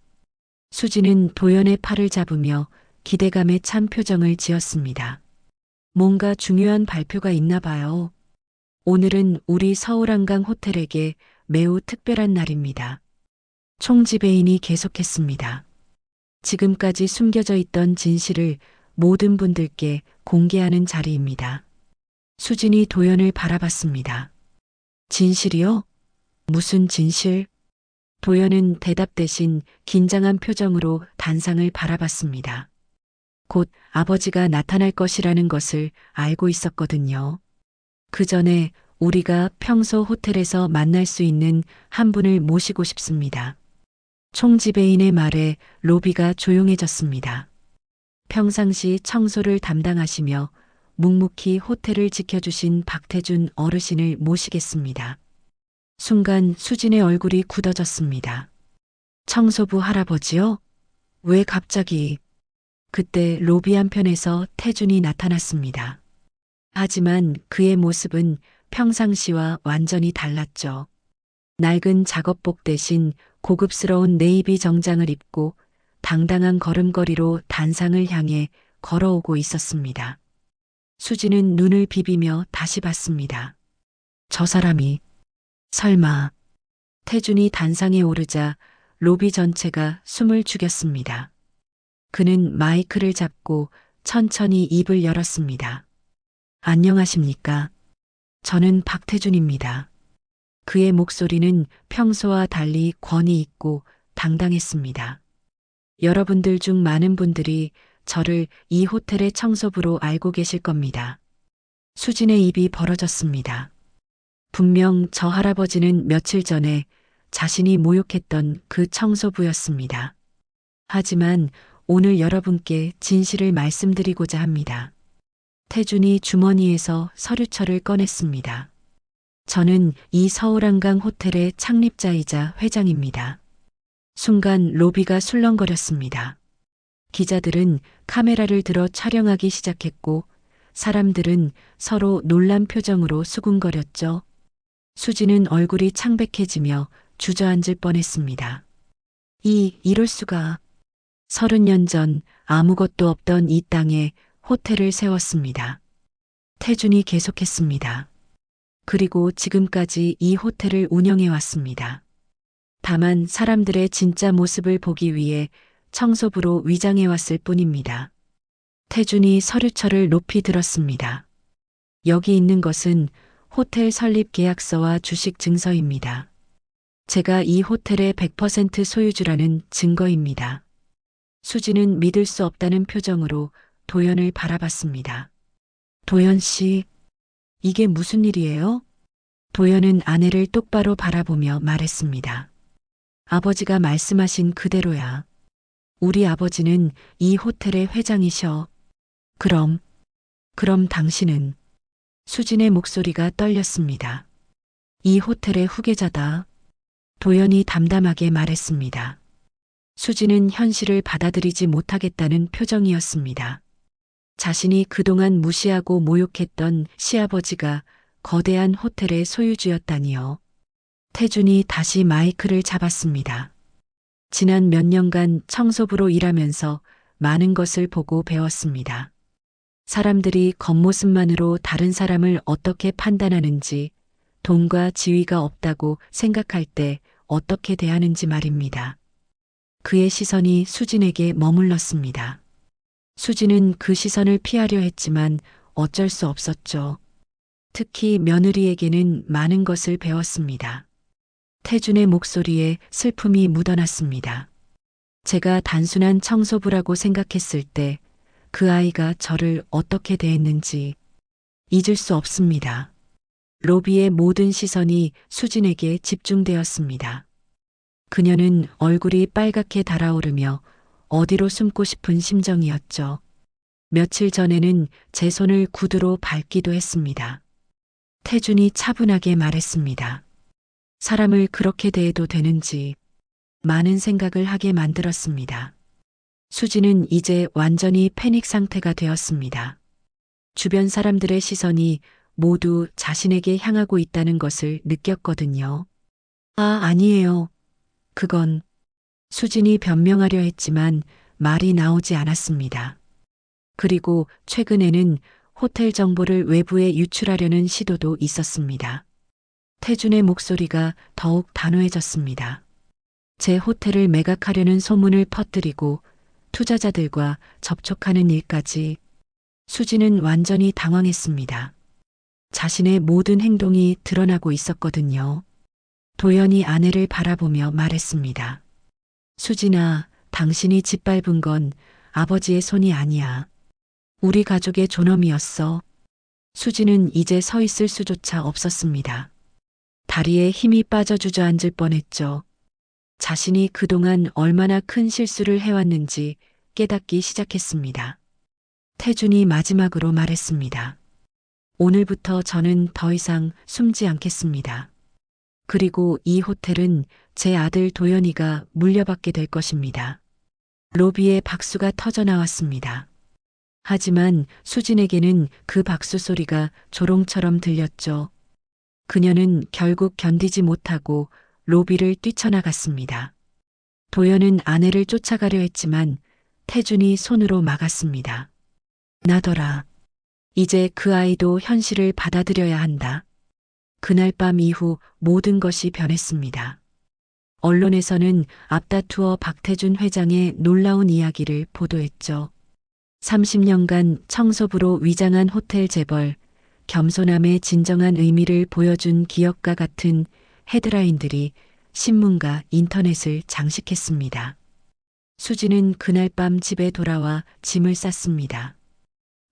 [SPEAKER 2] 수진은 도연의 팔을 잡으며 기대감에 찬 표정을 지었습니다. 뭔가 중요한 발표가 있나 봐요. 오늘은 우리 서울 한강 호텔에게 매우 특별한 날입니다. 총지배인이 계속했습니다. 지금까지 숨겨져 있던 진실을 모든 분들께 공개하는 자리입니다. 수진이 도연을 바라봤습니다. 진실이요? 무슨 진실? 도연은 대답 대신 긴장한 표정으로 단상을 바라봤습니다. 곧 아버지가 나타날 것이라는 것을 알고 있었거든요. 그 전에 우리가 평소 호텔에서 만날 수 있는 한 분을 모시고 싶습니다. 총지배인의 말에 로비가 조용해졌습니다. 평상시 청소를 담당하시며 묵묵히 호텔을 지켜주신 박태준 어르신을 모시겠습니다. 순간 수진의 얼굴이 굳어졌습니다. 청소부 할아버지요? 왜 갑자기? 그때 로비 한편에서 태준이 나타났습니다. 하지만 그의 모습은 평상시와 완전히 달랐죠. 낡은 작업복 대신 고급스러운 네이비 정장을 입고 당당한 걸음걸이로 단상을 향해 걸어오고 있었습니다. 수지는 눈을 비비며 다시 봤습니다. 저 사람이 설마. 태준이 단상에 오르자 로비 전체가 숨을 죽였습니다. 그는 마이크를 잡고 천천히 입을 열었습니다. 안녕하십니까? 저는 박태준입니다. 그의 목소리는 평소와 달리 권위 있고 당당했습니다. 여러분들 중 많은 분들이 저를 이 호텔의 청소부로 알고 계실 겁니다. 수진의 입이 벌어졌습니다. 분명 저 할아버지는 며칠 전에 자신이 모욕했던 그 청소부였습니다. 하지만 오늘 여러분께 진실을 말씀드리고자 합니다. 태준이 주머니에서 서류철을 꺼냈습니다. 저는 이 서울한강 호텔의 창립자이자 회장입니다. 순간 로비가 술렁거렸습니다. 기자들은 카메라를 들어 촬영하기 시작했고 사람들은 서로 놀란 표정으로 수군거렸죠. 수지는 얼굴이 창백해지며 주저앉을 뻔했습니다. 이럴 수가. 30년 전 아무것도 없던 이 땅에 호텔을 세웠습니다. 태준이 계속했습니다. 그리고 지금까지 이 호텔을 운영해 왔습니다. 다만 사람들의 진짜 모습을 보기 위해 청소부로 위장해 왔을 뿐입니다. 태준이 서류철을 높이 들었습니다. 여기 있는 것은 호텔 설립 계약서와 주식 증서입니다. 제가 이 호텔의 100% 소유주라는 증거입니다. 수지는 믿을 수 없다는 표정으로 도연을 바라봤습니다. 도연 씨, 이게 무슨 일이에요? 도연은 아내를 똑바로 바라보며 말했습니다. 아버지가 말씀하신 그대로야. 우리 아버지는 이 호텔의 회장이셔. 그럼 당신은? 수진의 목소리가 떨렸습니다. 이 호텔의 후계자다. 도연이 담담하게 말했습니다. 수진은 현실을 받아들이지 못하겠다는 표정이었습니다. 자신이 그동안 무시하고 모욕했던 시아버지가 거대한 호텔의 소유주였다니요. 태준이 다시 마이크를 잡았습니다. 지난 몇 년간 청소부로 일하면서 많은 것을 보고 배웠습니다. 사람들이 겉모습만으로 다른 사람을 어떻게 판단하는지, 돈과 지위가 없다고 생각할 때 어떻게 대하는지 말입니다. 그의 시선이 수진에게 머물렀습니다. 수진은 그 시선을 피하려 했지만 어쩔 수 없었죠. 특히 며느리에게는 많은 것을 배웠습니다. 태준의 목소리에 슬픔이 묻어났습니다. 제가 단순한 청소부라고 생각했을 때 그 아이가 저를 어떻게 대했는지 잊을 수 없습니다. 로비의 모든 시선이 수진에게 집중되었습니다. 그녀는 얼굴이 빨갛게 달아오르며 어디로 숨고 싶은 심정이었죠. 며칠 전에는 제 손을 구두로 밟기도 했습니다. 태준이 차분하게 말했습니다. 사람을 그렇게 대해도 되는지 많은 생각을 하게 만들었습니다. 수지는 이제 완전히 패닉 상태가 되었습니다. 주변 사람들의 시선이 모두 자신에게 향하고 있다는 것을 느꼈거든요. 아니에요. 그건. 수진이 변명하려 했지만 말이 나오지 않았습니다. 그리고 최근에는 호텔 정보를 외부에 유출하려는 시도도 있었습니다. 태준의 목소리가 더욱 단호해졌습니다. 제 호텔을 매각하려는 소문을 퍼뜨리고 투자자들과 접촉하는 일까지. 수지는 완전히 당황했습니다. 자신의 모든 행동이 드러나고 있었거든요. 도연이 아내를 바라보며 말했습니다. 수진아, 당신이 짓밟은 건 아버지의 손이 아니야. 우리 가족의 존엄이었어. 수지는 이제 서 있을 수조차 없었습니다. 다리에 힘이 빠져 주저앉을 뻔했죠. 자신이 그동안 얼마나 큰 실수를 해왔는지 깨닫기 시작했습니다. 태준이 마지막으로 말했습니다. 오늘부터 저는 더 이상 숨지 않겠습니다. 그리고 이 호텔은 제 아들 도연이가 물려받게 될 것입니다. 로비에 박수가 터져 나왔습니다. 하지만 수진에게는 그 박수 소리가 조롱처럼 들렸죠. 그녀는 결국 견디지 못하고 로비를 뛰쳐나갔습니다. 도연은 아내를 쫓아가려 했지만 태준이 손으로 막았습니다. 나더라. 이제 그 아이도 현실을 받아들여야 한다. 그날 밤 이후 모든 것이 변했습니다. 언론에서는 앞다투어 박태준 회장의 놀라운 이야기를 보도했죠. 30년간 청소부로 위장한 호텔 재벌, 겸손함의 진정한 의미를 보여준 기업가 같은 헤드라인들이 신문과 인터넷을 장식했습니다. 수지는 그날 밤 집에 돌아와 짐을 쌌습니다.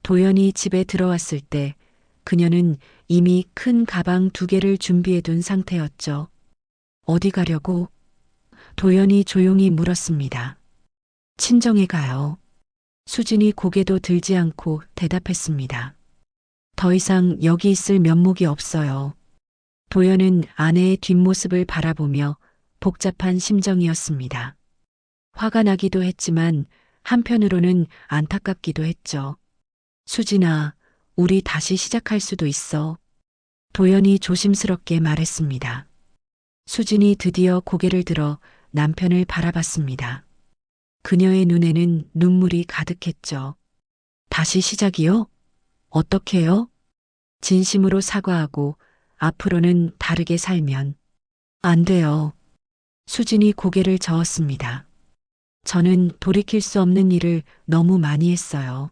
[SPEAKER 2] 도연이 집에 들어왔을 때 그녀는 이미 큰 가방 2개를 준비해둔 상태였죠. 어디 가려고? 도연이 조용히 물었습니다. 친정에 가요. 수진이 고개도 들지 않고 대답했습니다. 더 이상 여기 있을 면목이 없어요. 도연은 아내의 뒷모습을 바라보며 복잡한 심정이었습니다. 화가 나기도 했지만 한편으로는 안타깝기도 했죠. 수진아, 우리 다시 시작할 수도 있어. 도연이 조심스럽게 말했습니다. 수진이 드디어 고개를 들어 남편을 바라봤습니다. 그녀의 눈에는 눈물이 가득했죠. 다시 시작이요? 어떻게요? 진심으로 사과하고 앞으로는 다르게 살면 안 돼요. 수진이 고개를 저었습니다. 저는 돌이킬 수 없는 일을 너무 많이 했어요.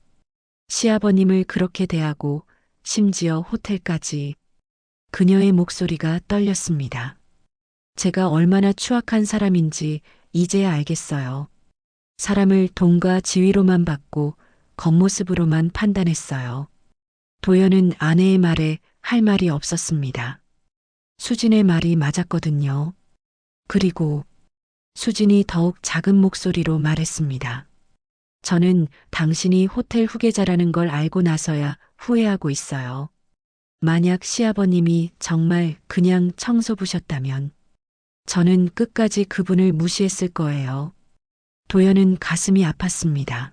[SPEAKER 2] 시아버님을 그렇게 대하고 심지어 호텔까지. 그녀의 목소리가 떨렸습니다. 제가 얼마나 추악한 사람인지 이제야 알겠어요. 사람을 돈과 지위로만 받고 겉모습으로만 판단했어요. 도연은 아내의 말에 할 말이 없었습니다. 수진의 말이 맞았거든요. 그리고 수진이 더욱 작은 목소리로 말했습니다. 저는 당신이 호텔 후계자라는 걸 알고 나서야 후회하고 있어요. 만약 시아버님이 정말 그냥 청소부셨다면 저는 끝까지 그분을 무시했을 거예요. 도연은 가슴이 아팠습니다.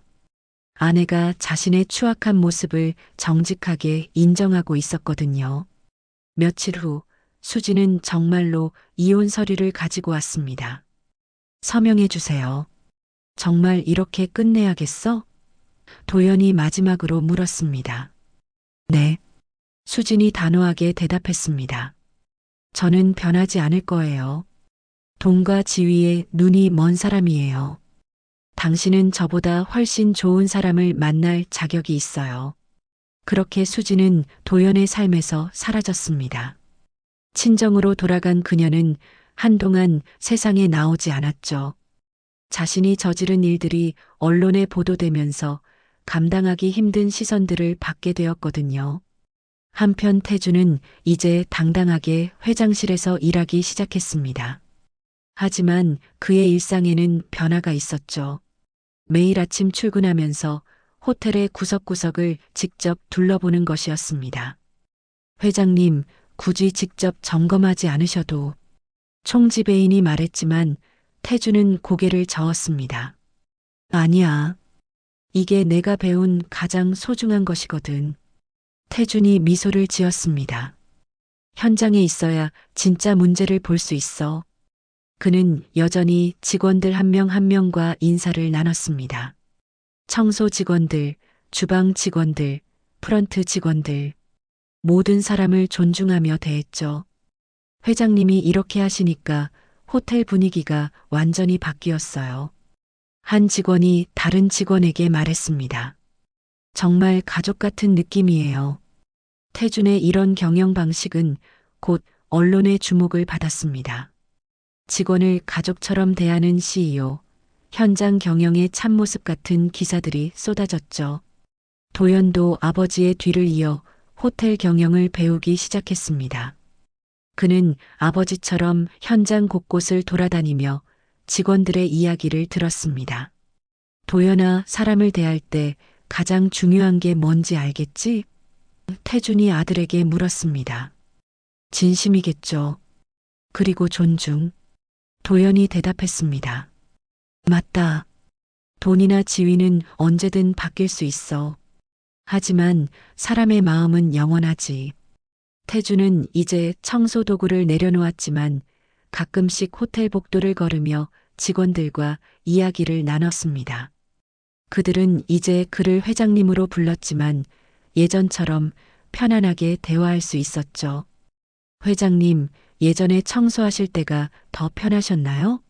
[SPEAKER 2] 아내가 자신의 추악한 모습을 정직하게 인정하고 있었거든요. 며칠 후 수진은 정말로 이혼 서류를 가지고 왔습니다. 서명해 주세요. 정말 이렇게 끝내야겠어? 도연이 마지막으로 물었습니다. 네. 수진이 단호하게 대답했습니다. 저는 변하지 않을 거예요. 돈과 지위에 눈이 먼 사람이에요. 당신은 저보다 훨씬 좋은 사람을 만날 자격이 있어요. 그렇게 수진은 도연의 삶에서 사라졌습니다. 친정으로 돌아간 그녀는 한동안 세상에 나오지 않았죠. 자신이 저지른 일들이 언론에 보도되면서 감당하기 힘든 시선들을 받게 되었거든요. 한편 태주는 이제 당당하게 회장실에서 일하기 시작했습니다. 하지만 그의 일상에는 변화가 있었죠. 매일 아침 출근하면서 호텔의 구석구석을 직접 둘러보는 것이었습니다. 회장님, 굳이 직접 점검하지 않으셔도. 총지배인이 말했지만 태주는 고개를 저었습니다. 아니야. 이게 내가 배운 가장 소중한 것이거든. 태준이 미소를 지었습니다. 현장에 있어야 진짜 문제를 볼 수 있어. 그는 여전히 직원들 한 명 한 명과 인사를 나눴습니다. 청소 직원들, 주방 직원들, 프런트 직원들, 모든 사람을 존중하며 대했죠. 회장님이 이렇게 하시니까 호텔 분위기가 완전히 바뀌었어요. 한 직원이 다른 직원에게 말했습니다. 정말 가족 같은 느낌이에요. 태준의 이런 경영 방식은 곧 언론의 주목을 받았습니다. 직원을 가족처럼 대하는 CEO, 현장 경영의 참모습 같은 기사들이 쏟아졌죠. 도연도 아버지의 뒤를 이어 호텔 경영을 배우기 시작했습니다. 그는 아버지처럼 현장 곳곳을 돌아다니며 직원들의 이야기를 들었습니다. 도연아, 사람을 대할 때 가장 중요한 게 뭔지 알겠지? 태준이 아들에게 물었습니다. 진심이겠죠. 그리고 존중. 도연이 대답했습니다. 맞다. 돈이나 지위는 언제든 바뀔 수 있어. 하지만 사람의 마음은 영원하지. 태주는 이제 청소 도구를 내려놓았지만 가끔씩 호텔 복도를 걸으며 직원들과 이야기를 나눴습니다. 그들은 이제 그를 회장님으로 불렀지만 예전처럼 편안하게 대화할 수 있었죠. 회장님, 예전에 청소하실 때가 더 편하셨나요?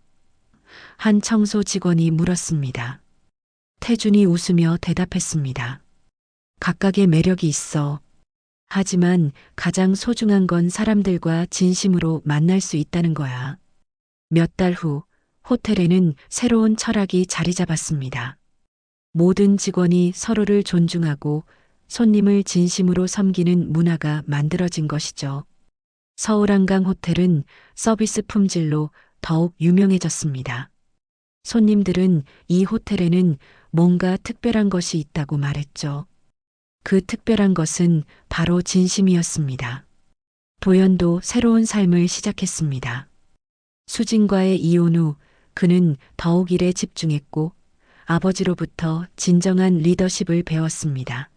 [SPEAKER 2] 한 청소 직원이 물었습니다. 태준이 웃으며 대답했습니다. 각각의 매력이 있어. 하지만 가장 소중한 건 사람들과 진심으로 만날 수 있다는 거야. 몇 달 후 호텔에는 새로운 철학이 자리 잡았습니다. 모든 직원이 서로를 존중하고 손님을 진심으로 섬기는 문화가 만들어진 것이죠. 서울한강 호텔은 서비스 품질로 더욱 유명해졌습니다. 손님들은 이 호텔에는 뭔가 특별한 것이 있다고 말했죠. 그 특별한 것은 바로 진심이었습니다. 도연도 새로운 삶을 시작했습니다. 수진과의 이혼 후 그는 더욱 일에 집중했고 아버지로부터 진정한 리더십을 배웠습니다.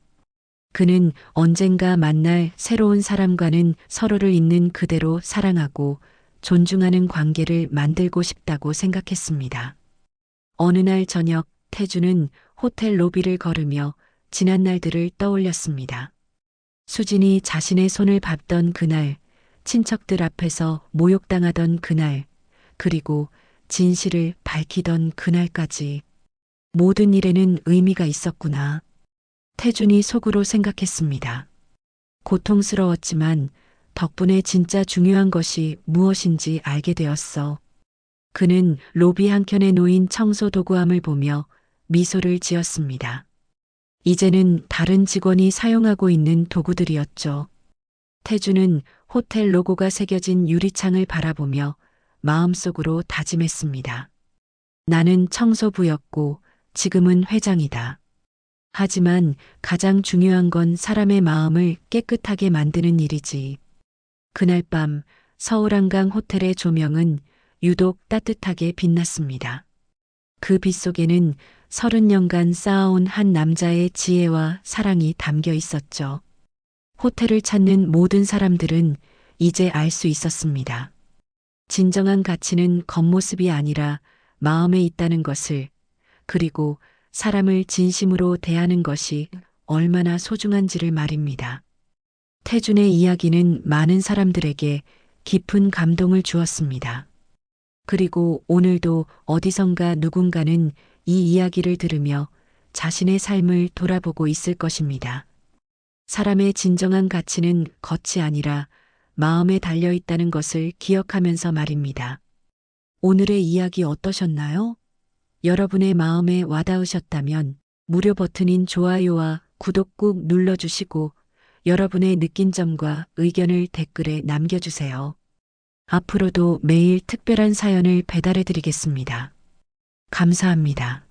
[SPEAKER 2] 그는 언젠가 만날 새로운 사람과는 서로를 있는 그대로 사랑하고 존중하는 관계를 만들고 싶다고 생각했습니다. 어느 날 저녁 태주는 호텔 로비를 걸으며 지난 날들을 떠올렸습니다. 수진이 자신의 손을 밟던 그날, 친척들 앞에서 모욕당하던 그날, 그리고 진실을 밝히던 그날까지 모든 일에는 의미가 있었구나. 태준이 속으로 생각했습니다. 고통스러웠지만 덕분에 진짜 중요한 것이 무엇인지 알게 되었어. 그는 로비 한켠에 놓인 청소 도구함을 보며 미소를 지었습니다. 이제는 다른 직원이 사용하고 있는 도구들이었죠. 태주는 호텔 로고가 새겨진 유리창을 바라보며 마음속으로 다짐했습니다. 나는 청소부였고 지금은 회장이다. 하지만 가장 중요한 건 사람의 마음을 깨끗하게 만드는 일이지. 그날 밤 서울한강 호텔의 조명은 유독 따뜻하게 빛났습니다. 그 빛 속에는 30년간 쌓아온 한 남자의 지혜와 사랑이 담겨 있었죠. 호텔을 찾는 모든 사람들은 이제 알 수 있었습니다. 진정한 가치는 겉모습이 아니라 마음에 있다는 것을, 그리고 사람을 진심으로 대하는 것이 얼마나 소중한지를 말입니다. 태준의 이야기는 많은 사람들에게 깊은 감동을 주었습니다. 그리고 오늘도 어디선가 누군가는 이 이야기를 들으며 자신의 삶을 돌아보고 있을 것입니다. 사람의 진정한 가치는 겉이 아니라 마음에 달려 있다는 것을 기억하면서 말입니다. 오늘의 이야기 어떠셨나요? 여러분의 마음에 와닿으셨다면 무료 버튼인 좋아요와 구독 꾹 눌러주시고 여러분의 느낀 점과 의견을 댓글에 남겨주세요. 앞으로도 매일 특별한 사연을 배달해 드리겠습니다. 감사합니다.